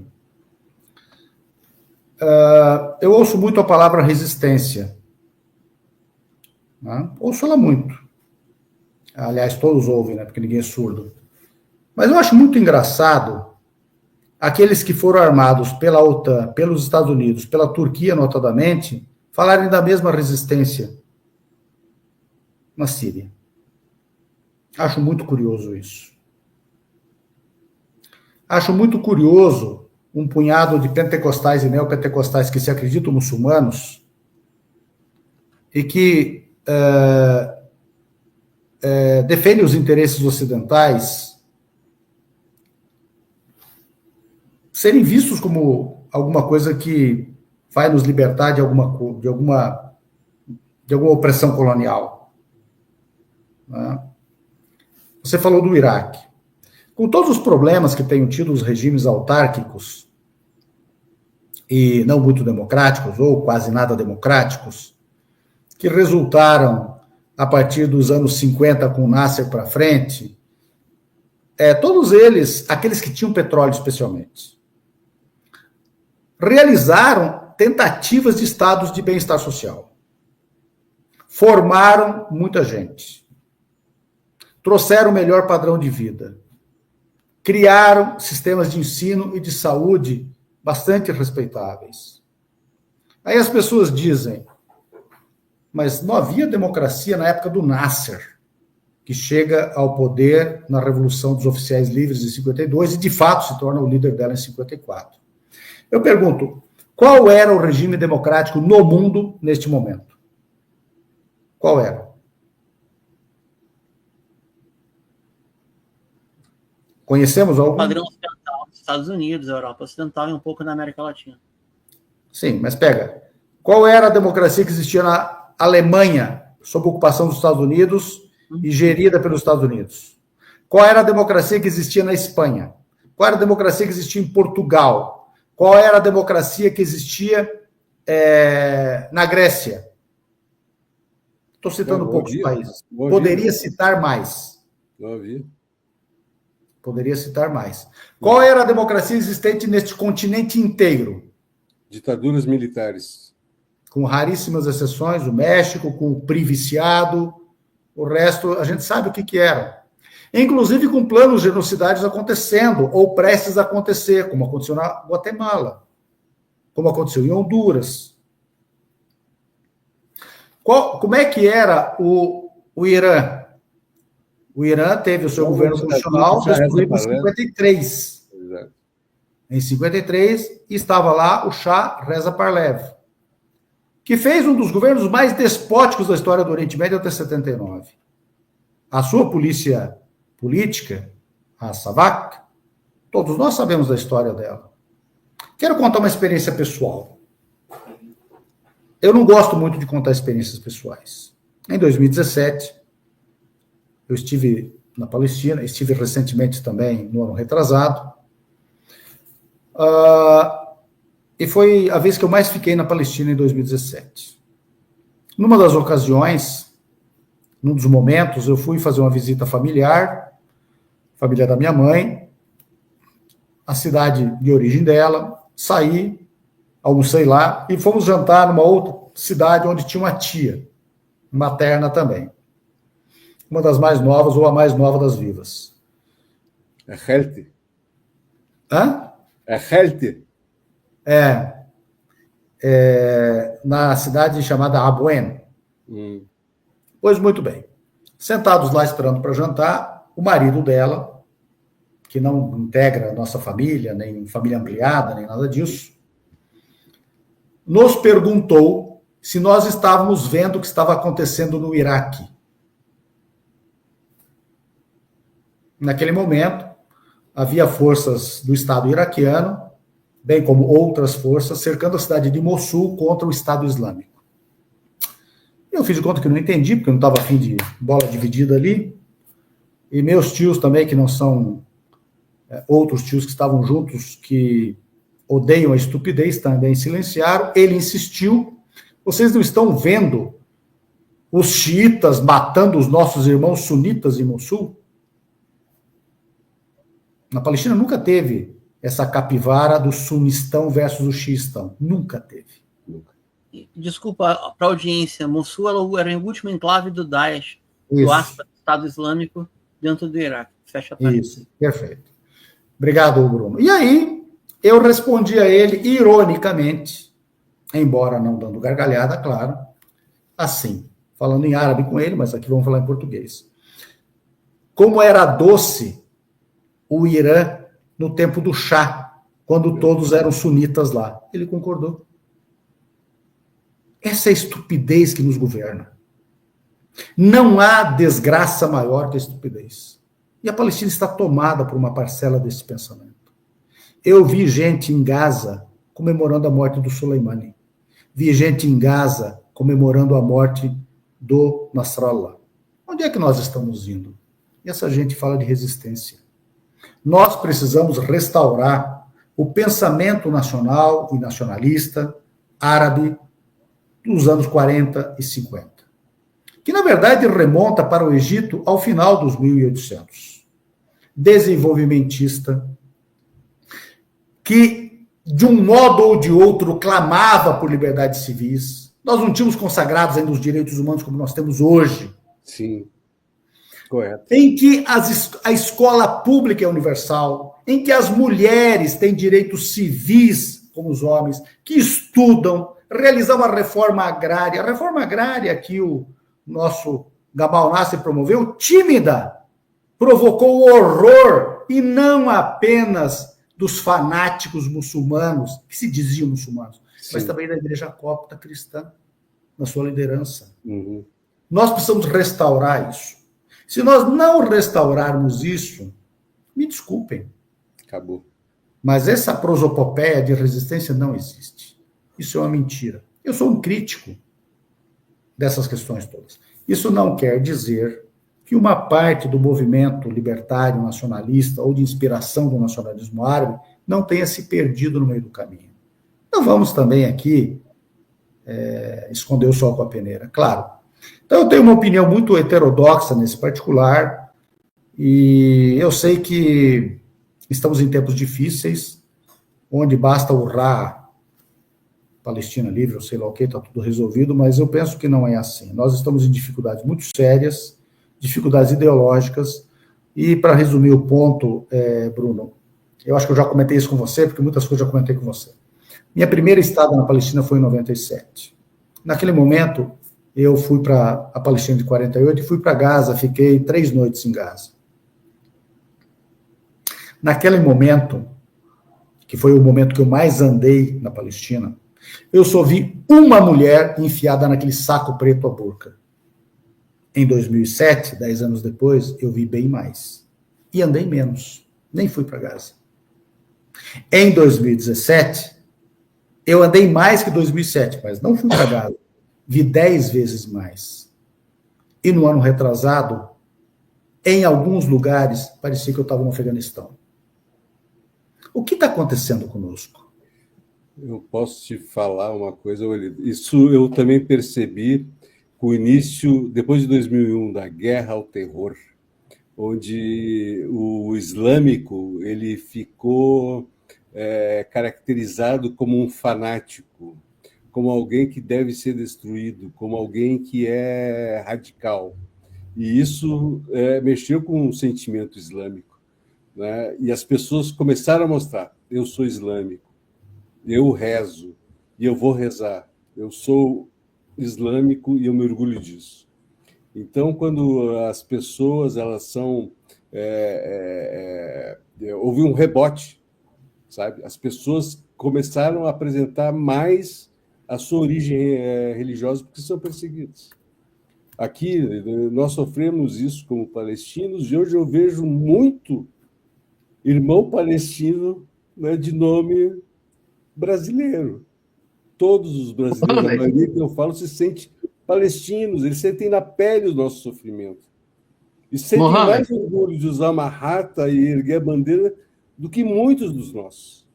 Eu ouço muito a palavra resistência. Né? Ouço ela muito. Aliás, todos ouvem, né? Porque ninguém é surdo. Mas eu acho muito engraçado aqueles que foram armados pela OTAN, pelos Estados Unidos, pela Turquia, notadamente, falarem da mesma resistência na Síria. Acho muito curioso isso. Acho muito curioso um punhado de pentecostais e neopentecostais que se acreditam muçulmanos e que defendem os interesses ocidentais serem vistos como alguma coisa que vai nos libertar de alguma opressão colonial. Né? Você falou do Iraque. Com todos os problemas que tenham tido os regimes autárquicos e não muito democráticos, ou quase nada democráticos, que resultaram a partir dos anos 50 com o Nasser para frente, todos eles, aqueles que tinham petróleo especialmente, realizaram tentativas de estados de bem-estar social. Formaram muita gente. Trouxeram o melhor padrão de vida. Criaram sistemas de ensino e de saúde bastante respeitáveis. Aí as pessoas dizem, mas não havia democracia na época do Nasser, que chega ao poder na Revolução dos Oficiais Livres em 52 e, de fato, se torna o líder dela em 54. Eu pergunto, qual era o regime democrático no mundo neste momento? Qual era? Conhecemos algum? O padrão ocidental, Estados Unidos, Europa Ocidental e um pouco na América Latina. Sim, mas pega. Qual era a democracia que existia na Alemanha, sob ocupação dos Estados Unidos e gerida pelos Estados Unidos? Qual era a democracia que existia na Espanha? Qual era a democracia que existia em Portugal? Qual era a democracia que existia na Grécia? Estou citando poucos países. Poderia citar mais. Não havia. Poderia citar mais. Qual era a democracia existente neste continente inteiro? Ditaduras militares. Com raríssimas exceções, o México, com o PRI viciado, o resto a gente sabe o que era. Inclusive com planos genocidários acontecendo, ou prestes a acontecer, como aconteceu na Guatemala, como aconteceu em Honduras. Como é que era o Irã? O Irã teve o seu governo constitucional destruído em 53. Exato. Em 53, estava lá o Shah Reza Pahlavi, que fez um dos governos mais despóticos da história do Oriente Médio até 79. A sua polícia política, a SAVAK, todos nós sabemos da história dela. Quero contar uma experiência pessoal. Eu não gosto muito de contar experiências pessoais. Em 2017, eu estive na Palestina, estive recentemente também no ano retrasado, e foi a vez que eu mais fiquei na Palestina em 2017. Numa das ocasiões, num dos momentos, eu fui fazer uma visita familiar, família da minha mãe, a cidade de origem dela, saí, almocei lá, e fomos jantar numa outra cidade onde tinha uma tia, materna também. Uma das mais novas ou a mais nova das vivas. É Helte. Hã? É Helte. Na cidade chamada Abuen. Pois muito bem. Sentados lá esperando para jantar, o marido dela, que não integra a nossa família, nem família ampliada, nem nada disso, nos perguntou se nós estávamos vendo o que estava acontecendo no Iraque. Naquele momento, havia forças do Estado iraquiano, bem como outras forças, cercando a cidade de Mossul contra o Estado Islâmico. Eu fiz de conta que não entendi, porque eu não estava afim de bola dividida ali, e meus tios também, que não são outros tios que estavam juntos, que odeiam a estupidez, também silenciaram. Ele insistiu, vocês não estão vendo os xiitas matando os nossos irmãos sunitas em Mossul? Na Palestina nunca teve essa capivara do sunistão versus o xiistão. Nunca teve. Desculpa, para a audiência, Mossul era o último enclave do Daesh, do Estado Islâmico, dentro do Iraque. Fecha a parênteses. Isso, perfeito. Obrigado, Bruno. E aí, eu respondi a ele, ironicamente, embora não dando gargalhada, claro, assim, falando em árabe com ele, mas aqui vamos falar em português. Como era doce o Irã no tempo do Shah, quando todos eram sunitas lá. Ele concordou. Essa é a estupidez que nos governa. Não há desgraça maior que a estupidez. E a Palestina está tomada por uma parcela desse pensamento. Eu vi gente em Gaza comemorando a morte do Soleimani. Vi gente em Gaza comemorando a morte do Nasrallah. Onde é que nós estamos indo? E essa gente fala de resistência. Nós precisamos restaurar o pensamento nacional e nacionalista árabe dos anos 40 e 50, que, na verdade, remonta para o Egito ao final dos 1800. Desenvolvimentista, que de um modo ou de outro, clamava por liberdades civis. Nós não tínhamos consagrados ainda os direitos humanos como nós temos hoje. Sim, correto. Em que a escola pública é universal, em que as mulheres têm direitos civis como os homens, que estudam, realizar uma reforma agrária. A reforma agrária que o nosso Gamal Nasser promoveu, tímida, provocou horror, e não apenas dos fanáticos muçulmanos, que se diziam muçulmanos, mas também da igreja copta cristã, na sua liderança. Uhum. Nós precisamos restaurar isso. Se nós não restaurarmos isso, me desculpem, Acabou. mas essa prosopopeia de resistência não existe. Isso é uma mentira. Eu sou um crítico dessas questões todas. Isso não quer dizer que uma parte do movimento libertário nacionalista ou de inspiração do nacionalismo árabe não tenha se perdido no meio do caminho. Não vamos também aqui esconder o sol com a peneira, claro. Então eu tenho uma opinião muito heterodoxa nesse particular, e eu sei que estamos em tempos difíceis, onde basta urrar Palestina livre, ou sei lá o que, está tudo resolvido, mas eu penso que não é assim. Nós estamos em dificuldades muito sérias, dificuldades ideológicas, e para resumir o ponto, Bruno, eu acho que eu já comentei isso com você, porque muitas coisas eu já comentei com você. Minha primeira estada na Palestina foi em 97. Naquele momento, eu fui para a Palestina de 48 e fui para Gaza, fiquei 3 noites em Gaza. Naquele momento, que foi o momento que eu mais andei na Palestina, eu só vi uma mulher enfiada naquele saco preto a burca. Em 2007, 10 anos depois, eu vi bem mais. E andei menos. Nem fui para Gaza. Em 2017, eu andei mais que 2007, mas não fui para Gaza. Vi 10 vezes mais. E no ano retrasado, em alguns lugares, parecia que eu estava no Afeganistão. O que está acontecendo conosco? Eu posso te falar uma coisa, isso eu também percebi com o início, depois de 2001, da guerra ao terror, onde o islâmico ele ficou caracterizado como um fanático, como alguém que deve ser destruído, como alguém que é radical. E isso mexeu com o sentimento islâmico, né? E as pessoas começaram a mostrar: eu sou islâmico, eu rezo e eu vou rezar, eu sou islâmico e eu me orgulho disso. Então, quando as pessoas elas são houve um rebote, sabe? As pessoas começaram a apresentar mais a sua origem religiosa porque são perseguidos. Aqui nós sofremos isso como palestinos, e hoje eu vejo muito irmão palestino, né, de nome brasileiro. Todos os brasileiros, a maioria que eu falo, se sentem palestinos, eles sentem na pele o nosso sofrimento. E sentem mais orgulho de usar uma rata e erguer a bandeira do que muitos dos nossos.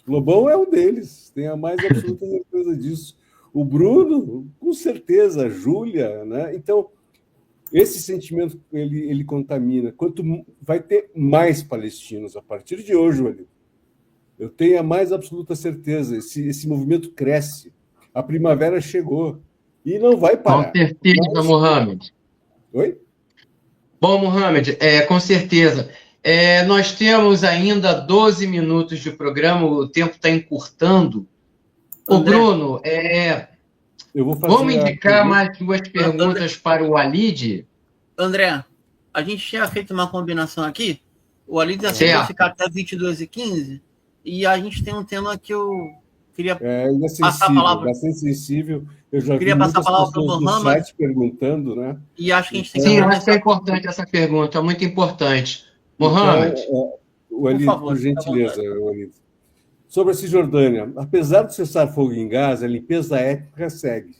Lobão é um deles, tem a mais absoluta certeza disso. O Bruno, com certeza, a Júlia, né? Então, esse sentimento ele contamina. Quanto vai ter mais palestinos a partir de hoje, Wellington, eu tenho a mais absoluta certeza. Esse movimento cresce. A primavera chegou e não vai parar. Com certeza, Mohamed. Oi? Bom, Mohamed, com certeza. Nós temos ainda 12 minutos de programa, o tempo está encurtando. Ô, Bruno, vamos indicar mais 2 perguntas para o Walid? André, a gente tinha feito uma combinação aqui. O Walid aceitou ficar até 22h15, e a gente tem um tema que eu queria passar a palavra. Bastante sensível. Eu já queria passar a palavra para o Mohamed. Chat perguntando, né? E acho que a gente tem que... Sim, eu acho que é importante essa pergunta, é muito importante. Mohamed. Walid, por gentileza, Walid. Sobre a Cisjordânia, apesar do cessar-fogo em Gaza, a limpeza étnica segue.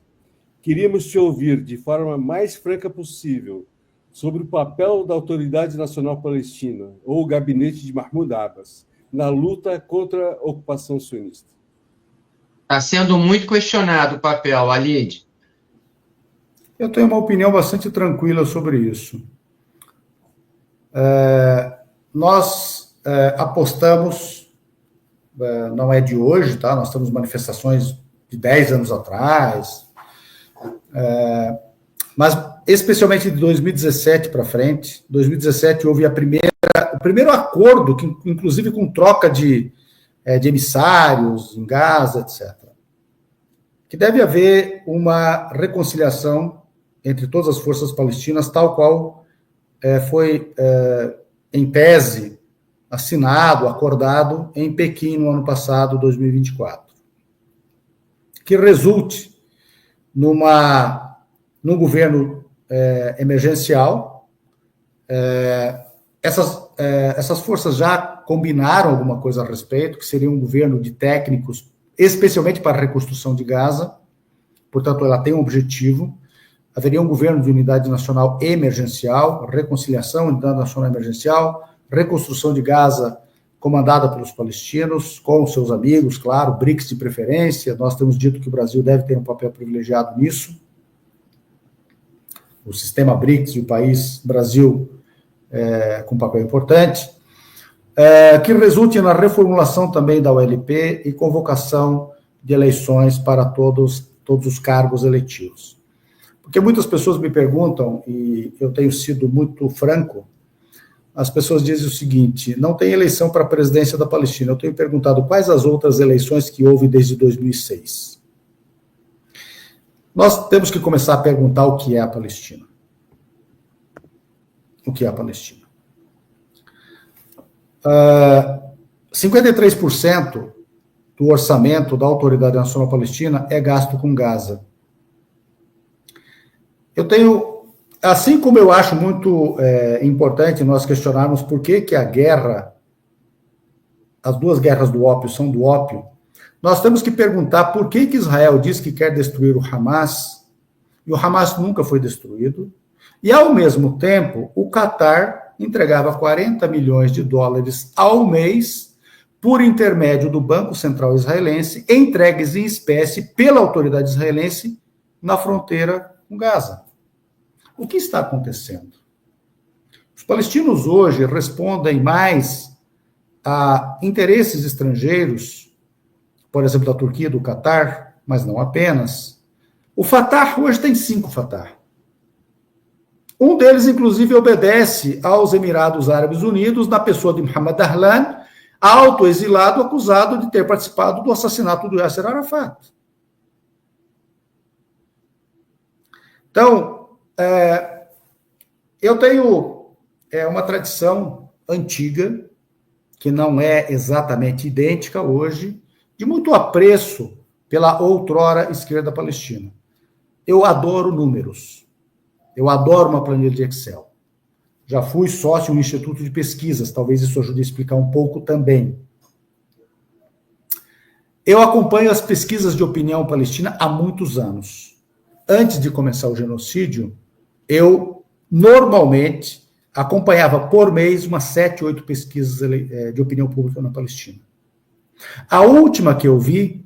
Queríamos te ouvir de forma mais franca possível sobre o papel da Autoridade Nacional Palestina, ou o gabinete de Mahmoud Abbas, na luta contra a ocupação sionista. Está sendo muito questionado o papel, Walid. Eu tenho uma opinião bastante tranquila sobre isso. Nós apostamos não é de hoje, tá? Nós temos manifestações de 10 anos atrás, mas especialmente de 2017 para frente. 2017 houve o primeiro acordo, que, inclusive com troca de emissários em Gaza, etc. Que deve haver uma reconciliação entre todas as forças palestinas, tal qual foi, em tese, assinado, acordado em Pequim no ano passado, 2024. Que resulte num governo emergencial. Essas forças já combinaram alguma coisa a respeito, que seria um governo de técnicos, especialmente para a reconstrução de Gaza. Portanto, ela tem um objetivo. Haveria um governo de unidade nacional emergencial, reconciliação, unidade nacional emergencial, reconstrução de Gaza comandada pelos palestinos, com seus amigos, claro, BRICS de preferência. Nós temos dito que o Brasil deve ter um papel privilegiado nisso. O sistema BRICS e o país Brasil com um papel importante, que resulte na reformulação também da OLP e convocação de eleições para todos os cargos eletivos. Porque muitas pessoas me perguntam, e eu tenho sido muito franco, as pessoas dizem o seguinte: não tem eleição para a presidência da Palestina. Eu tenho perguntado quais as outras eleições que houve desde 2006. Nós temos que começar a perguntar o que é a Palestina. O que é a Palestina? 53% do orçamento da Autoridade Nacional Palestina é gasto com Gaza. Assim como eu acho muito importante nós questionarmos por que as duas guerras do ópio são do ópio, nós temos que perguntar por que Israel diz que quer destruir o Hamas, e o Hamas nunca foi destruído, e, ao mesmo tempo, o Qatar entregava 40 milhões de dólares ao mês por intermédio do Banco Central Israelense, entregues em espécie pela autoridade israelense na fronteira com Gaza. O que está acontecendo? Os palestinos hoje respondem mais a interesses estrangeiros, por exemplo, da Turquia, do Qatar, mas não apenas. O Fatah hoje tem 5 Fatah. Um deles, inclusive, obedece aos Emirados Árabes Unidos, na pessoa de Mohamed Ahlan, autoexilado, acusado de ter participado do assassinato do Yasser Arafat. Então, eu tenho uma tradição antiga, que não é exatamente idêntica hoje, de muito apreço pela outrora esquerda palestina. Eu adoro números. Eu adoro uma planilha de Excel. Já fui sócio no Instituto de Pesquisas, talvez isso ajude a explicar um pouco também. Eu acompanho as pesquisas de opinião palestina há muitos anos. Antes de começar o genocídio, eu normalmente acompanhava por mês umas 7, 8 pesquisas de opinião pública na Palestina. A última que eu vi,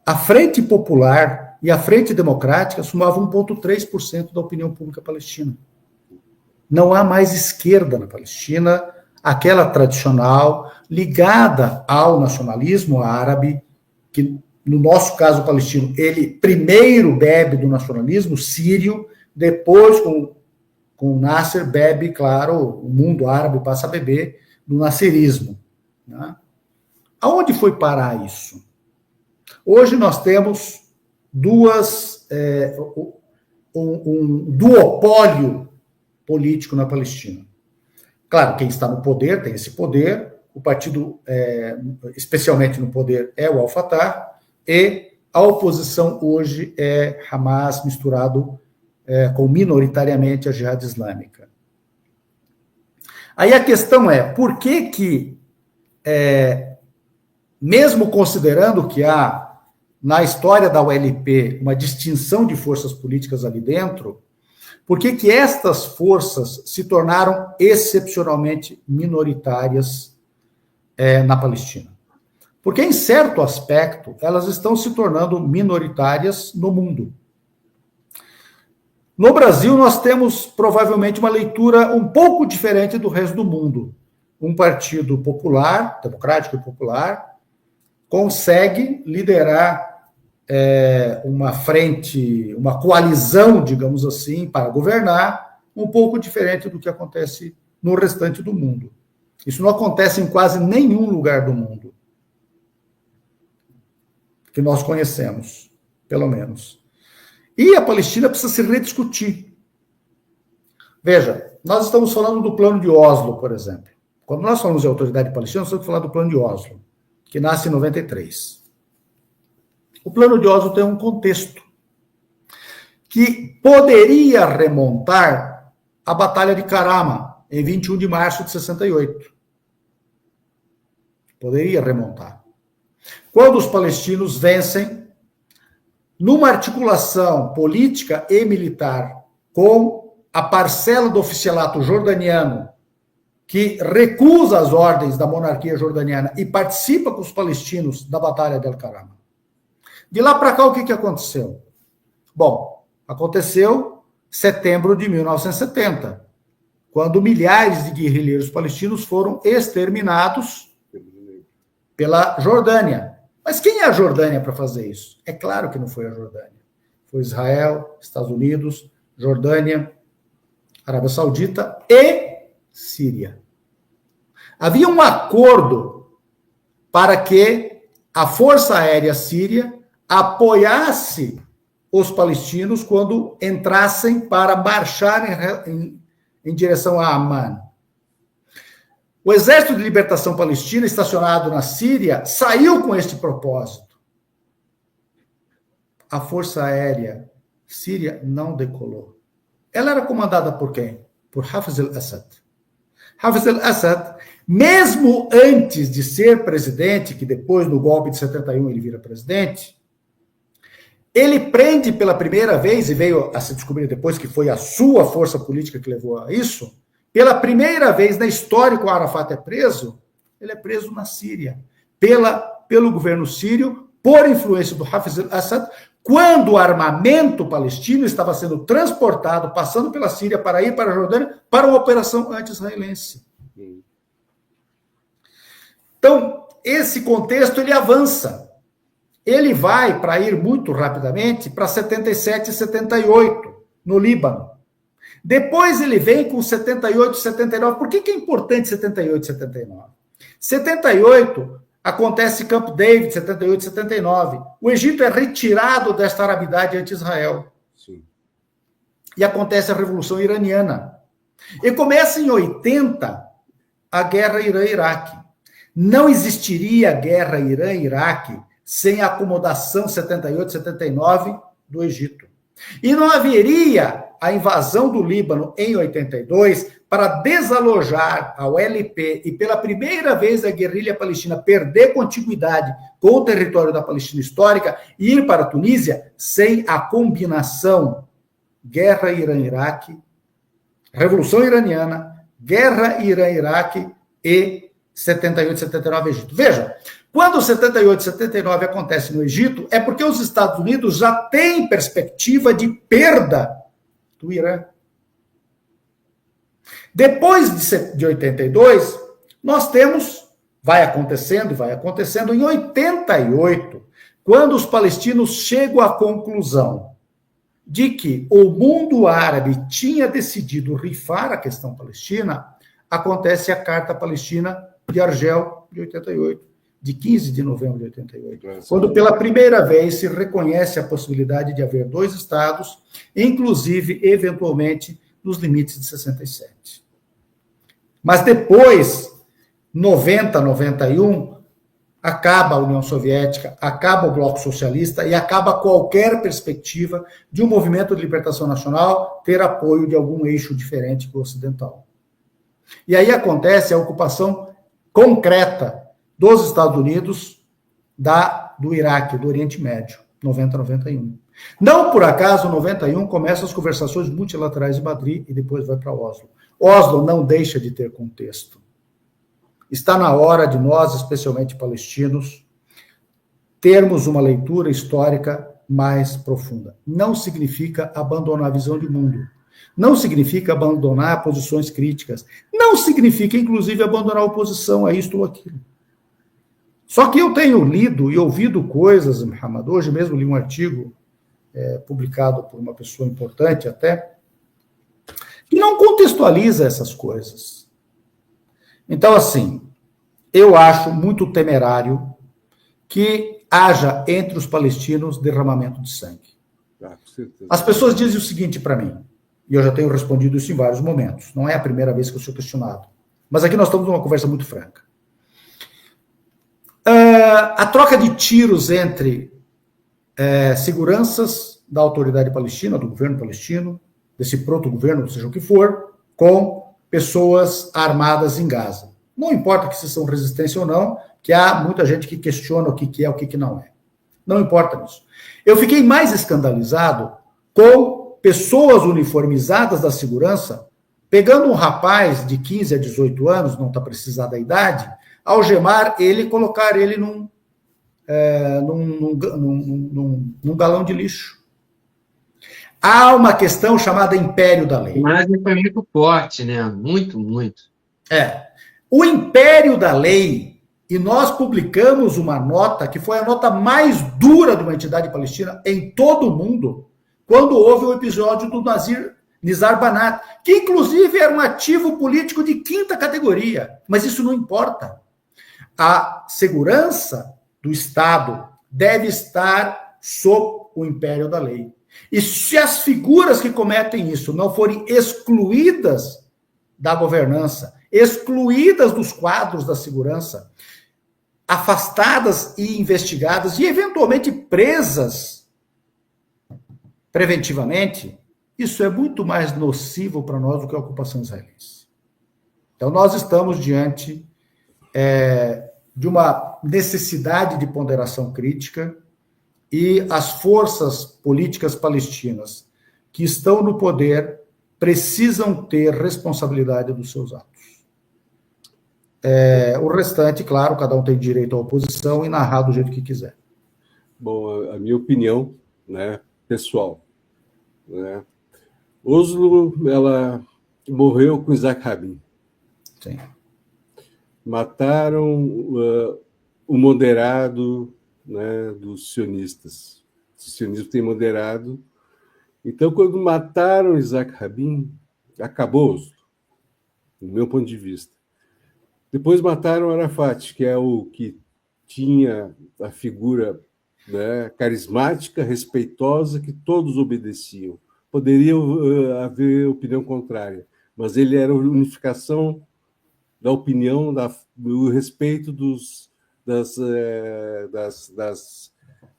a Frente Popular e a Frente Democrática somavam 1,3% da opinião pública palestina. Não há mais esquerda na Palestina, aquela tradicional, ligada ao nacionalismo árabe, que, no nosso caso palestino, ele primeiro bebe do nacionalismo sírio, depois, com o Nasser, bebe, claro, o mundo árabe passa a beber do nasserismo. Né? Aonde foi parar isso? Hoje nós temos um duopólio político na Palestina. Claro, quem está no poder tem esse poder, o partido, especialmente no poder, é o Al-Fatah, e a oposição hoje é Hamas misturado com minoritariamente a Jihad Islâmica. Aí a questão é, por que mesmo considerando que há na história da ULP uma distinção de forças políticas ali dentro, por que estas forças se tornaram excepcionalmente minoritárias na Palestina? Porque, em certo aspecto, elas estão se tornando minoritárias no mundo. No Brasil, nós temos provavelmente uma leitura um pouco diferente do resto do mundo. Um partido popular, democrático e popular, consegue liderar uma frente, uma coalizão, digamos assim, para governar, um pouco diferente do que acontece no restante do mundo. Isso não acontece em quase nenhum lugar do mundo que nós conhecemos, pelo menos. E a Palestina precisa se rediscutir. Veja, nós estamos falando do Plano de Oslo, por exemplo. Quando nós falamos de autoridade palestina, nós estamos falando do Plano de Oslo, que nasce em 93. O Plano de Oslo tem um contexto que poderia remontar à Batalha de Karama, em 21 de março de 68. Poderia remontar. Quando os palestinos vencem, numa articulação política e militar com a parcela do oficialato jordaniano que recusa as ordens da monarquia jordaniana e participa com os palestinos da Batalha del Karama. De lá para cá, o que aconteceu? Bom, aconteceu em setembro de 1970, quando milhares de guerrilheiros palestinos foram exterminados pela Jordânia. Mas quem é a Jordânia para fazer isso? É claro que não foi a Jordânia. Foi Israel, Estados Unidos, Jordânia, Arábia Saudita e Síria. Havia um acordo para que a Força Aérea Síria apoiasse os palestinos quando entrassem para marchar em direção a Amman. O Exército de Libertação Palestina, estacionado na Síria, saiu com este propósito. A Força Aérea Síria não decolou. Ela era comandada por quem? Por Hafez al-Assad. Hafez al-Assad, mesmo antes de ser presidente, que depois no golpe de 71 ele vira presidente, ele prende pela primeira vez, e veio a se descobrir depois que foi a sua força política que levou a isso, pela primeira vez na história que o Arafat é preso, ele é preso na Síria, pelo governo sírio, por influência do Hafez al-Assad, quando o armamento palestino estava sendo transportado, passando pela Síria para ir para a Jordânia, para uma operação anti-israelense. Então, esse contexto, ele avança. Ele vai, para ir muito rapidamente, para 77 e 78, no Líbano. Depois ele vem com 78 e 79. Por que é importante 78 e 79? 78 acontece Camp David, 78 e 79. O Egito é retirado desta arabidade anti-Israel. Sim. E acontece a Revolução Iraniana. E começa em 80 a guerra Irã-Iraque. Não existiria a guerra Irã-Iraque sem a acomodação 78 e 79 do Egito. E não haveria a invasão do Líbano em 82 para desalojar a OLP e pela primeira vez a guerrilha palestina perder contiguidade com o território da Palestina histórica e ir para a Tunísia sem a combinação guerra Irã-Iraque, Revolução Iraniana, guerra Irã-Iraque e 78 e 79 Egito. Veja, quando 78 e 79 acontece no Egito, é porque os Estados Unidos já têm perspectiva de perda do Irã. Depois de 82, nós temos, vai acontecendo, em 88, quando os palestinos chegam à conclusão de que o mundo árabe tinha decidido rifar a questão palestina, acontece a Carta Palestina de Argel, de 88, de 15 de novembro de 88, quando pela primeira vez se reconhece a possibilidade de haver dois estados, inclusive, eventualmente, nos limites de 67. Mas depois, 90, 91, acaba a União Soviética, acaba o Bloco Socialista e acaba qualquer perspectiva de um movimento de libertação nacional ter apoio de algum eixo diferente do ocidental. E aí acontece a ocupação concreta dos Estados Unidos do Iraque, do Oriente Médio, 90, 91. Não por acaso, em 91, começam as conversações multilaterais de Madrid e depois vai para Oslo. Oslo não deixa de ter contexto. Está na hora de nós, especialmente palestinos, termos uma leitura histórica mais profunda. Não significa abandonar a visão de mundo. Não significa abandonar posições críticas. Não significa, inclusive, abandonar a oposição a isto ou aquilo. Só que eu tenho lido e ouvido coisas, Muhammad, hoje mesmo li um artigo publicado por uma pessoa importante até, que não contextualiza essas coisas. Então, assim, eu acho muito temerário que haja entre os palestinos derramamento de sangue. As pessoas dizem o seguinte para mim, e eu já tenho respondido isso em vários momentos, não é a primeira vez que eu sou questionado, mas aqui nós estamos numa conversa muito franca. A troca de tiros entre seguranças da autoridade palestina, do governo palestino, desse proto-governo, seja o que for, com pessoas armadas em Gaza. Não importa que se são resistência ou não, que há muita gente que questiona o que é, o que não é. Não importa isso. Eu fiquei mais escandalizado com pessoas uniformizadas da segurança pegando um rapaz de 15 a 18 anos, não está precisando da idade, algemar ele e colocar ele num galão de lixo. Há uma questão chamada império da lei. Mas foi muito forte, né? Muito, muito. O império da lei, e nós publicamos uma nota, que foi a nota mais dura de uma entidade palestina em todo o mundo, quando houve o episódio do Nizar Banat, que inclusive era um ativo político de 5ª categoria, mas isso não importa. A segurança do Estado deve estar sob o império da lei. E se as figuras que cometem isso não forem excluídas da governança, excluídas dos quadros da segurança, afastadas e investigadas e eventualmente presas preventivamente, isso é muito mais nocivo para nós do que a ocupação israelense. Então, nós estamos diante de uma necessidade de ponderação crítica e as forças políticas palestinas que estão no poder precisam ter responsabilidade dos seus atos. O restante, claro, cada um tem direito à oposição e narrar do jeito que quiser. Bom, a minha opinião, né, pessoal, né, Oslo, ela morreu com Isaac Rabin. Sim. Mataram o moderado, né, dos sionistas. O sionismo tem moderado. Então, quando mataram Isaac Rabin, acabou Oslo, do meu ponto de vista. Depois mataram Arafat, que é o que tinha a figura, né, carismática, respeitosa, que todos obedeciam. Poderia haver opinião contrária, mas ele era a unificação da opinião, do respeito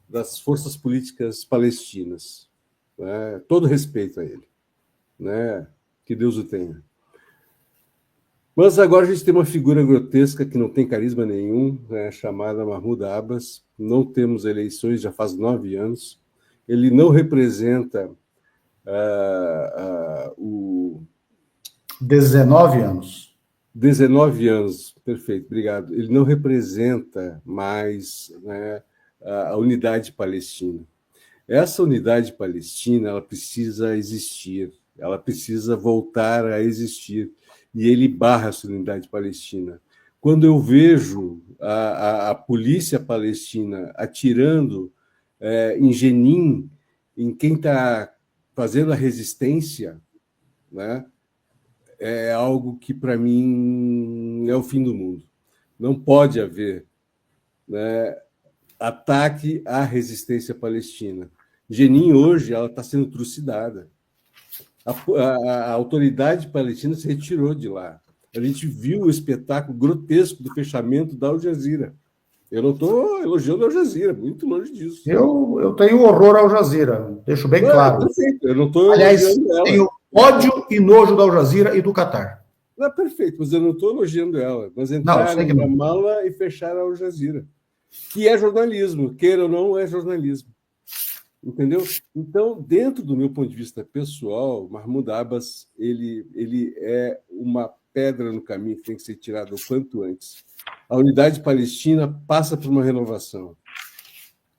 das forças políticas palestinas. Né? Todo respeito a ele. Né? Que Deus o tenha. Mas agora a gente tem uma figura grotesca que não tem carisma nenhum, né, chamada Mahmoud Abbas. Não temos eleições, já faz 9 anos. Ele não representa 19 anos. 19 anos, perfeito, obrigado. Ele não representa mais, né, a unidade palestina. Essa unidade palestina, ela precisa existir, ela precisa voltar a existir. E ele barra essa unidade palestina. Quando eu vejo a polícia palestina atirando em Jenin, em quem está fazendo a resistência, né, é algo que, para mim, é o fim do mundo. Não pode haver, né, ataque à resistência palestina. Jenin, hoje, ela está sendo trucidada. A autoridade palestina se retirou de lá. A gente viu o espetáculo grotesco do fechamento da Al Jazeera. Eu não estou elogiando a Al Jazeera, muito longe disso. Eu tenho horror à Al Jazeera, deixo bem claro. Perfeito. Eu não estou elogiando ela. Tenho ódio e nojo da Al Jazeera e do Catar. Não, perfeito, mas eu não estou elogiando ela. Mas entraram na mala e fecharam a Al Jazeera. Que é jornalismo, queira ou não, é jornalismo. Entendeu? Então, dentro do meu ponto de vista pessoal, Mahmoud Abbas ele é uma pedra no caminho que tem que ser tirada o quanto antes. A unidade palestina passa por uma renovação.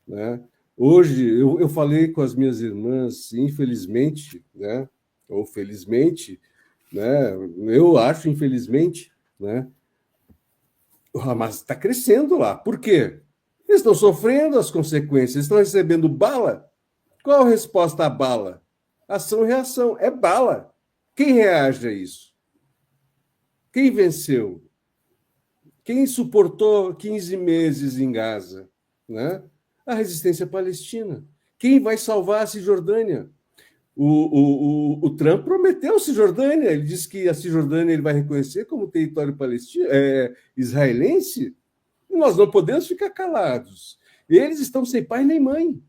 Né? Hoje, eu falei com as minhas irmãs, infelizmente, né, ou felizmente, né, eu acho, infelizmente, né, O Hamas está crescendo lá. Por quê? Eles estão sofrendo as consequências, estão recebendo bala. Qual a resposta à bala? Ação e reação. É bala. Quem reage a isso? Quem venceu? Quem suportou 15 meses em Gaza? Né? A resistência palestina. Quem vai salvar a Cisjordânia? O Trump prometeu a Cisjordânia. Ele disse que a Cisjordânia ele vai reconhecer como território palestino, israelense. E nós não podemos ficar calados. Eles estão sem pai nem mãe.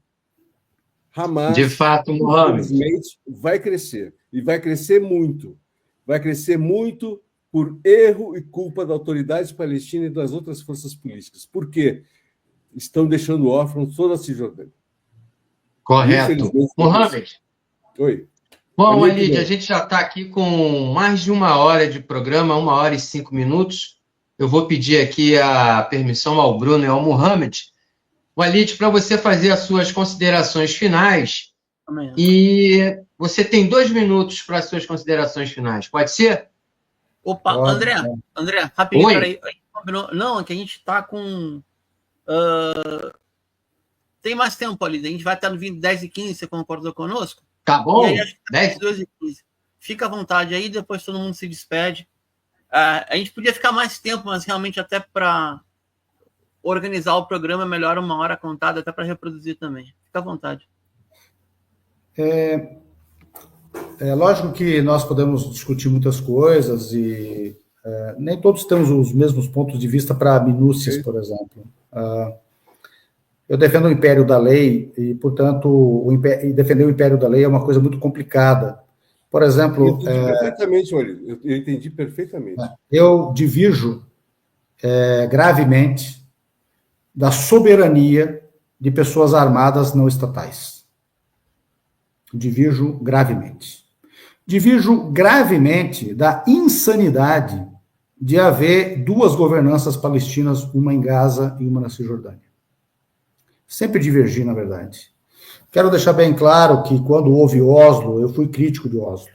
Hamas, de fato, Mohamed, infelizmente, vai crescer. E vai crescer muito. Vai crescer muito por erro e culpa da autoridade palestina e das outras forças políticas. Por quê? Estão deixando órfãos toda a Cisjordânia. Correto. Mohamed. Oi. Bom, Walid, a gente já está aqui com mais de 1 hora de programa, 1 hora e 5 minutos. Eu vou pedir aqui a permissão ao Bruno e ao Mohamed. Walid, para você fazer as suas considerações finais. Amanhã. E você tem 2 minutos para as suas considerações finais. Pode ser? Opa, Pode, André, rapidinho, Oi. peraí. Não, é que a gente está com... tem mais tempo ali, a gente vai estar no 10h15, você concordou conosco? Tá bom? E aí, acho que tá 10? 2h15. Fica à vontade aí, depois todo mundo se despede. A gente podia ficar mais tempo, mas realmente até para organizar o programa é melhor 1 hora contada, até para reproduzir também. Fica à vontade. É lógico que nós podemos discutir muitas coisas e nem todos temos os mesmos pontos de vista para minúcias, por exemplo. Eu defendo o império da lei e, portanto, defender o império da lei é uma coisa muito complicada. Por exemplo... Eu entendi perfeitamente, Olívio. Eu entendi perfeitamente. Eu divirjo gravemente da soberania de pessoas armadas não estatais. Divirjo gravemente. Divirjo gravemente da insanidade de haver 2 governanças palestinas, uma em Gaza e uma na Cisjordânia. Sempre divergi, na verdade. Quero deixar bem claro que quando houve Oslo, eu fui crítico de Oslo.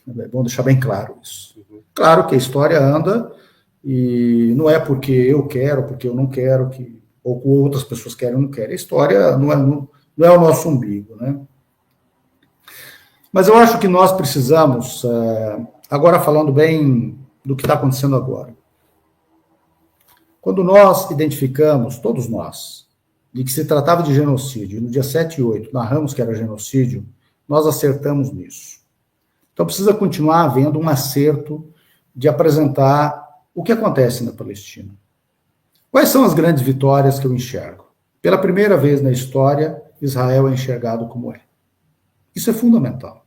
É bom deixar bem claro isso. Claro que a história anda e não é porque eu quero, porque eu não quero, ou outras pessoas querem ou não querem. A história não é o nosso umbigo, né? Mas eu acho que nós precisamos, agora falando bem do que está acontecendo agora, quando nós identificamos, todos nós, de que se tratava de genocídio, no dia 7 e 8, narramos que era genocídio, nós acertamos nisso. Então precisa continuar havendo um acerto de apresentar o que acontece na Palestina. Quais são as grandes vitórias que eu enxergo? Pela primeira vez na história, Israel é enxergado como é. Isso é fundamental.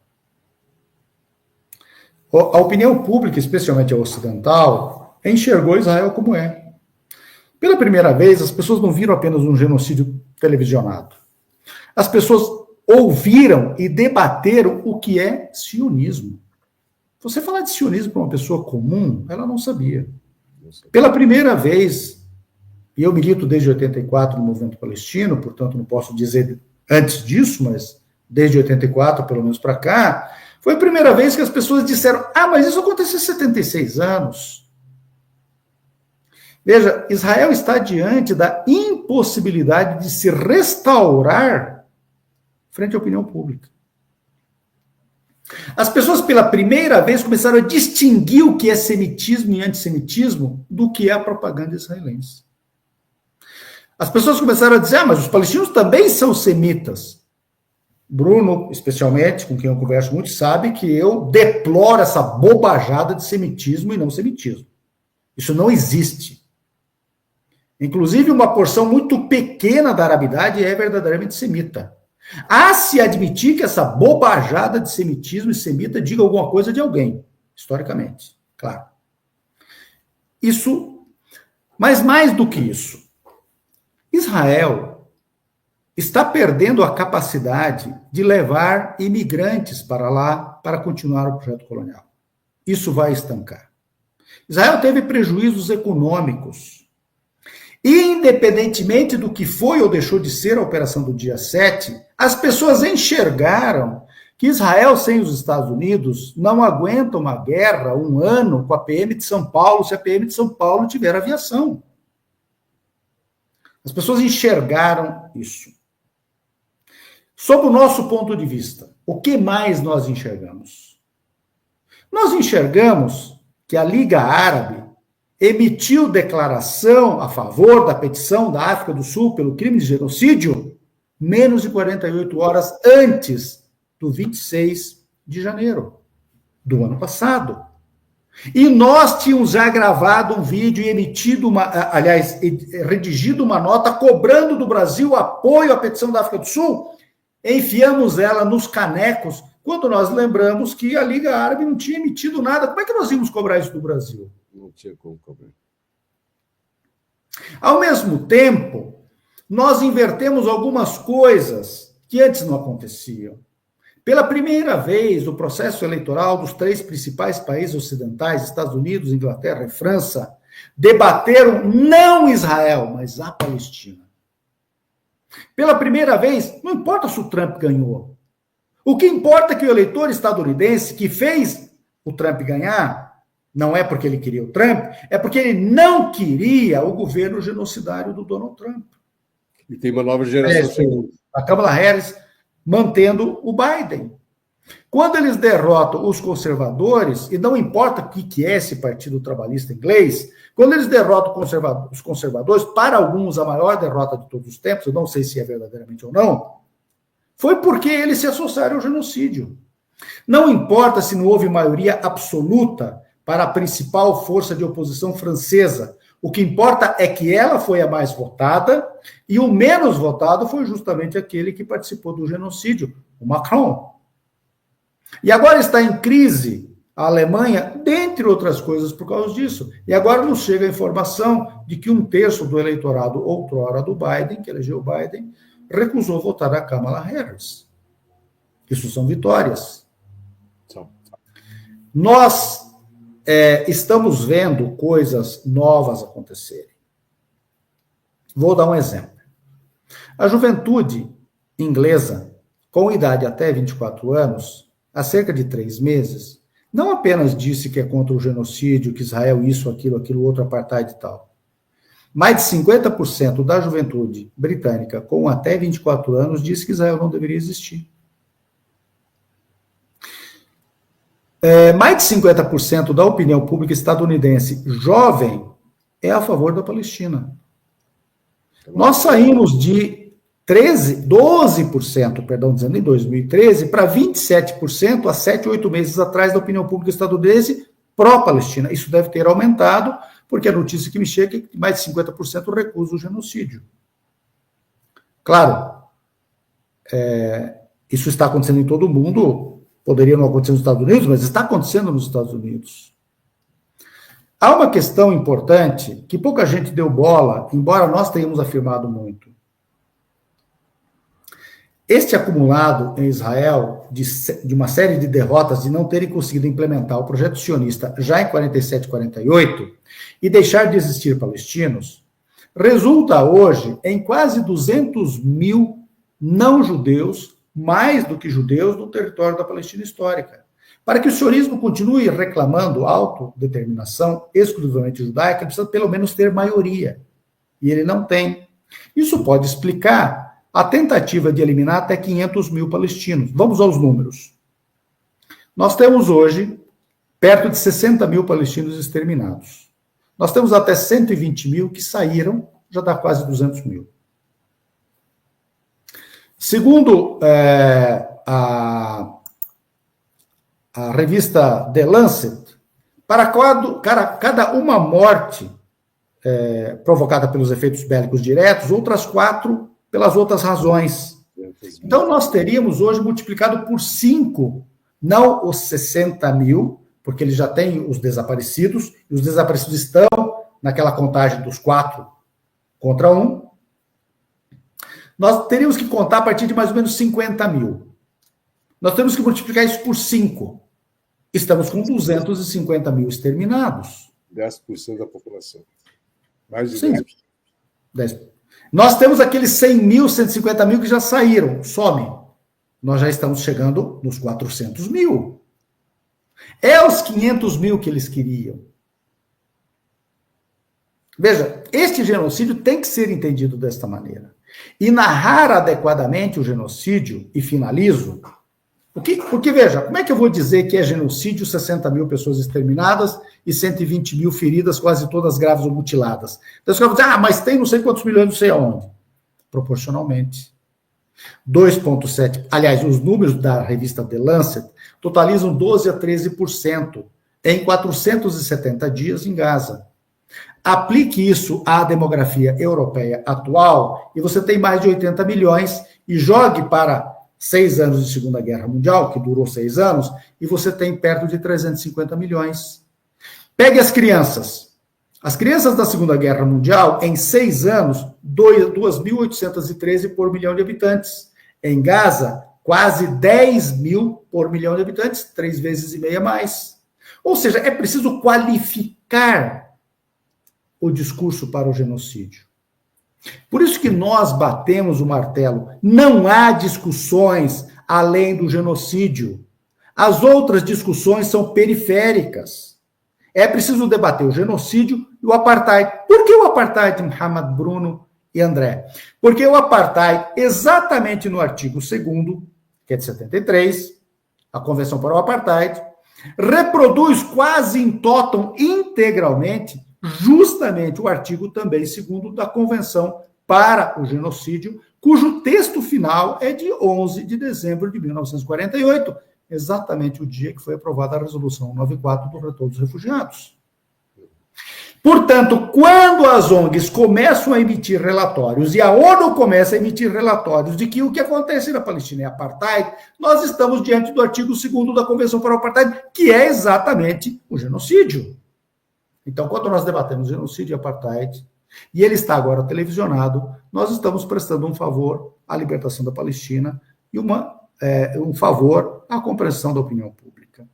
A opinião pública, especialmente a ocidental, enxergou Israel como é. Pela primeira vez, as pessoas não viram apenas um genocídio televisionado. As pessoas ouviram e debateram o que é sionismo. Você falar de sionismo para uma pessoa comum, ela não sabia. Pela primeira vez, e eu milito desde 84 no movimento palestino, portanto não posso dizer antes disso, mas desde 84, pelo menos para cá, foi a primeira vez que as pessoas disseram, mas isso aconteceu há 76 anos. Veja, Israel está diante da impossibilidade de se restaurar frente à opinião pública. As pessoas, pela primeira vez, começaram a distinguir o que é semitismo e antissemitismo do que é a propaganda israelense. As pessoas começaram a dizer, mas os palestinos também são semitas. Bruno, especialmente, com quem eu converso muito, sabe que eu deploro essa bobajada de semitismo e não semitismo. Isso não existe. Inclusive, uma porção muito pequena da arabidade é verdadeiramente semita. Há se admitir que essa bobajada de semitismo e semita diga alguma coisa de alguém, historicamente, claro. Isso, mas mais do que isso, Israel está perdendo a capacidade de levar imigrantes para lá para continuar o projeto colonial. Isso vai estancar. Israel teve prejuízos econômicos. Independentemente do que foi ou deixou de ser a operação do dia 7, as pessoas enxergaram que Israel sem os Estados Unidos não aguenta uma guerra 1 ano com a PM de São Paulo, se a PM de São Paulo tiver aviação. As pessoas enxergaram isso. Sob o nosso ponto de vista, o que mais nós enxergamos? Nós enxergamos que a Liga Árabe emitiu declaração a favor da petição da África do Sul pelo crime de genocídio menos de 48 horas antes do 26 de janeiro do ano passado. E nós tínhamos já gravado um vídeo e emitido redigido uma nota cobrando do Brasil apoio à petição da África do Sul. Enfiamos ela nos canecos quando nós lembramos que a Liga Árabe não tinha emitido nada. Como é que nós íamos cobrar isso do Brasil? Não tinha como cobrar. Ao mesmo tempo, nós invertemos algumas coisas que antes não aconteciam. Pela primeira vez, o processo eleitoral dos 3 principais países ocidentais, Estados Unidos, Inglaterra e França, debateram não Israel, mas a Palestina. Pela primeira vez, não importa se o Trump ganhou. O que importa é que o eleitor estadunidense que fez o Trump ganhar, não é porque ele queria o Trump, é porque ele não queria o governo genocidário do Donald Trump. E tem uma nova geração. A Kamala Harris mantendo o Biden. Quando eles derrotam os conservadores, e não importa o que é esse partido trabalhista inglês, quando eles derrotam os conservadores, para alguns a maior derrota de todos os tempos, eu não sei se é verdadeiramente ou não, foi porque eles se associaram ao genocídio. Não importa se não houve maioria absoluta para a principal força de oposição francesa, o que importa é que ela foi a mais votada e o menos votado foi justamente aquele que participou do genocídio, o Macron. E agora está em crise a Alemanha, dentre outras coisas, por causa disso. E agora nos chega a informação de que 1/3 do eleitorado outrora do Biden, que elegeu o Biden, recusou votar a Kamala Harris. Isso são vitórias. Nós estamos vendo coisas novas acontecerem. Vou dar um exemplo. A juventude inglesa, com idade até 24 anos, há cerca de 3 meses, não apenas disse que é contra o genocídio, que Israel isso, aquilo, outro, apartheid e tal. Mais de 50% da juventude britânica com até 24 anos disse que Israel não deveria existir. Mais de 50% da opinião pública estadunidense jovem é a favor da Palestina. Nós saímos de 12%, dizendo em 2013, para 27% há 7, 8 meses atrás da opinião pública estadunidense pró-Palestina. Isso deve ter aumentado, porque a notícia que me chega é que mais de 50% recusa o genocídio. Claro, isso está acontecendo em todo o mundo. Poderia não acontecer nos Estados Unidos, mas está acontecendo nos Estados Unidos. Há uma questão importante que pouca gente deu bola, embora nós tenhamos afirmado muito. Este acumulado em Israel de uma série de derrotas de não terem conseguido implementar o projeto sionista já em 47 e 48 e deixar de existir palestinos, resulta hoje em quase 200 mil não-judeus, mais do que judeus, no território da Palestina histórica. Para que o sionismo continue reclamando autodeterminação exclusivamente judaica, ele precisa pelo menos ter maioria. E ele não tem. Isso pode explicar a tentativa de eliminar até 500 mil palestinos. Vamos aos números. Nós temos hoje perto de 60 mil palestinos exterminados. Nós temos até 120 mil que saíram, já dá quase 200 mil. Segundo a revista The Lancet, para cada uma morte provocada pelos efeitos bélicos diretos, outras 4 pelas outras razões. Então, nós teríamos hoje multiplicado por 5, não os 60 mil, porque eles já têm os desaparecidos, e os desaparecidos estão naquela contagem dos 4 contra 1. Nós teríamos que contar a partir de mais ou menos 50 mil. Nós temos que multiplicar isso por 5. Estamos com 250 mil exterminados. 10% da população. Mais de 10%. Nós temos aqueles 100 mil, 150 mil que já saíram. Some. Nós já estamos chegando nos 400 mil. É os 500 mil que eles queriam. Veja, este genocídio tem que ser entendido desta maneira. E narrar adequadamente o genocídio, e finalizo, porque, veja, como é que eu vou dizer que é genocídio 60 mil pessoas exterminadas e 120 mil feridas, quase todas graves ou mutiladas? Então, os caras vão dizer, mas tem não sei quantos milhões, não sei aonde. Proporcionalmente. 2,7%. Aliás, os números da revista The Lancet totalizam 12% a 13% em 470 dias em Gaza. Aplique isso à demografia europeia atual e você tem mais de 80 milhões e jogue para 6 anos de Segunda Guerra Mundial, que durou 6 anos, e você tem perto de 350 milhões. Pegue as crianças. As crianças da Segunda Guerra Mundial, em 6 anos, 2.813 por milhão de habitantes. Em Gaza, quase 10 mil por milhão de habitantes, 3 vezes e meia mais. Ou seja, é preciso qualificar o discurso para o genocídio. Por isso que nós batemos o martelo. Não há discussões além do genocídio. As outras discussões são periféricas. É preciso debater o genocídio e o apartheid. Por que o apartheid, Muhammad, Bruno e André? Porque o apartheid, exatamente no artigo 2º, que é de 73, a Convenção para o Apartheid, reproduz quase em totum, integralmente, justamente o artigo também 2º da Convenção para o Genocídio, cujo texto final é de 11 de dezembro de 1948, exatamente o dia que foi aprovada a Resolução 194 do Retorno dos Refugiados. Portanto, quando as ONGs começam a emitir relatórios e a ONU começa a emitir relatórios de que o que acontece na Palestina é apartheid, nós estamos diante do artigo 2º da Convenção para o Apartheid, que é exatamente o genocídio. Então, quando nós debatemos genocídio e apartheid, e ele está agora televisionado, nós estamos prestando um favor à libertação da Palestina e um favor à compreensão da opinião pública.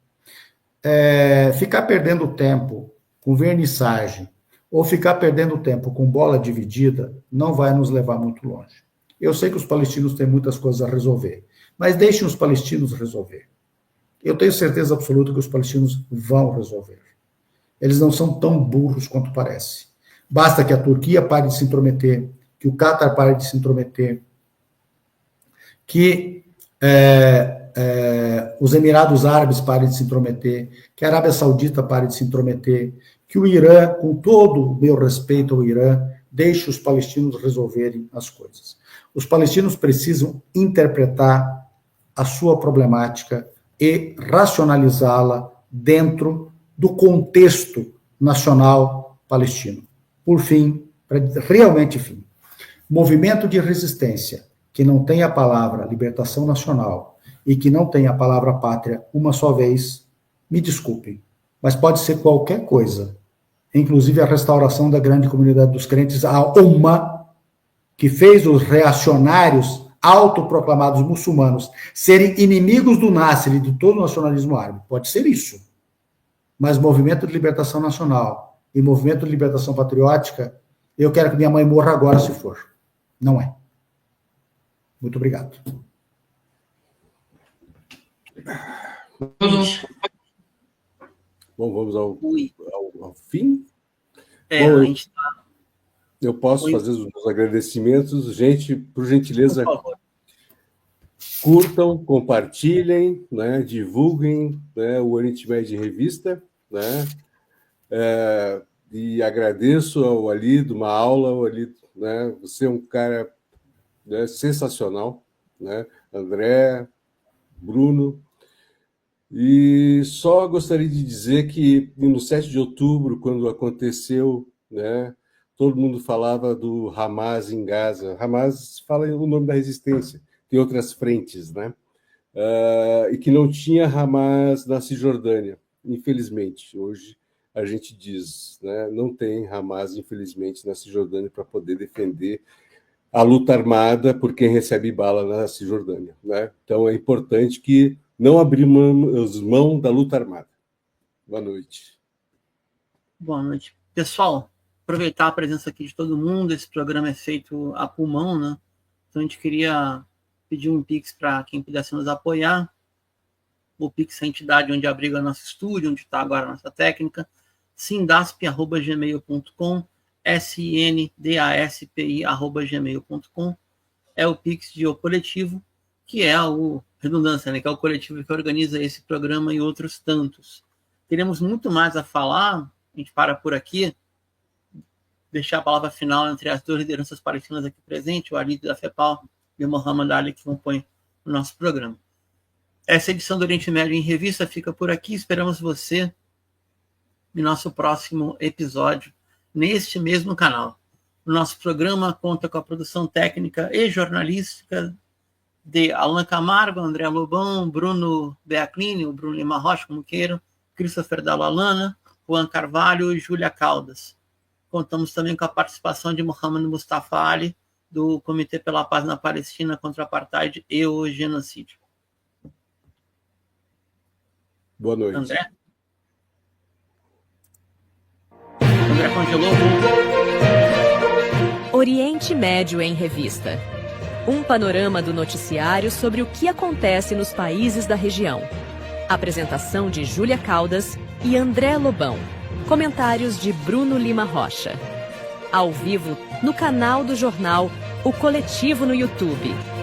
Ficar perdendo tempo com vernissagem ou ficar perdendo tempo com bola dividida não vai nos levar muito longe. Eu sei que os palestinos têm muitas coisas a resolver, mas deixem os palestinos resolver. Eu tenho certeza absoluta que os palestinos vão resolver. Eles não são tão burros quanto parece. Basta que a Turquia pare de se intrometer, que o Qatar pare de se intrometer, que os Emirados Árabes parem de se intrometer, que a Arábia Saudita pare de se intrometer, que o Irã, com todo o meu respeito ao Irã, deixe os palestinos resolverem as coisas. Os palestinos precisam interpretar a sua problemática e racionalizá-la dentro do contexto nacional palestino. Por fim, realmente fim, movimento de resistência que não tem a palavra libertação nacional e que não tem a palavra pátria uma só vez, me desculpem, mas pode ser qualquer coisa, inclusive a restauração da grande comunidade dos crentes, a Ummah, que fez os reacionários autoproclamados muçulmanos serem inimigos do Nasser e de todo o nacionalismo árabe. Pode ser isso. Mas movimento de libertação nacional e movimento de libertação patriótica, eu quero que minha mãe morra agora, se for. Não é. Muito obrigado. Bom, vamos ao fim? Bom, a gente tá... Eu posso fazer os meus agradecimentos. Gente, por gentileza, curtam, compartilhem, né, divulguem, né, o Oriente Médio Revista, né, e agradeço ao Walid, uma aula, Walid, né, você é um cara, né, sensacional, né, André, Bruno, e só gostaria de dizer que no 7 de outubro, quando aconteceu, né, todo mundo falava do Hamas em Gaza. Hamas fala o nome da resistência, tem outras frentes, né? E que não tinha Hamas na Cisjordânia, infelizmente. Hoje a gente diz, né? Não tem Hamas, infelizmente, na Cisjordânia para poder defender a luta armada por quem recebe bala na Cisjordânia, né? Então é importante que não abrimos mão da luta armada. Boa noite. Boa noite. Pessoal, aproveitar a presença aqui de todo mundo. Esse programa é feito a pulmão, né? Então a gente queria pedir um Pix para quem pudesse nos apoiar. O Pix é a entidade onde abriga nosso estúdio, onde está agora a nossa técnica. sindasp@gmail.com, sndaspi@gmail.com. É o Pix de O Coletivo, que é o redundância, né? Que é o coletivo que organiza esse programa e outros tantos. Teremos muito mais a falar, a gente para por aqui, deixar a palavra final entre as duas lideranças palestinas aqui presentes, o Ali da FEPAL e o Mohamed Ali, que compõem o nosso programa. Essa edição do Oriente Médio em Revista fica por aqui. Esperamos você no nosso próximo episódio, neste mesmo canal. O nosso programa conta com a produção técnica e jornalística de Alan Camargo, André Lobão, Bruno Beaclini, o Bruno Lima Rocha, como queiram, Christopher Dalalana, Juan Carvalho e Júlia Caldas. Contamos também com a participação de Mohamed Mustafa Ali, do Comitê pela Paz na Palestina contra o Apartheid e o Genocídio. Boa noite. André congelou. Oriente Médio em Revista. Um panorama do noticiário sobre o que acontece nos países da região. Apresentação de Júlia Caldas e André Lobão. Comentários de Bruno Lima Rocha. Ao vivo, no canal do jornal O Coletivo no YouTube.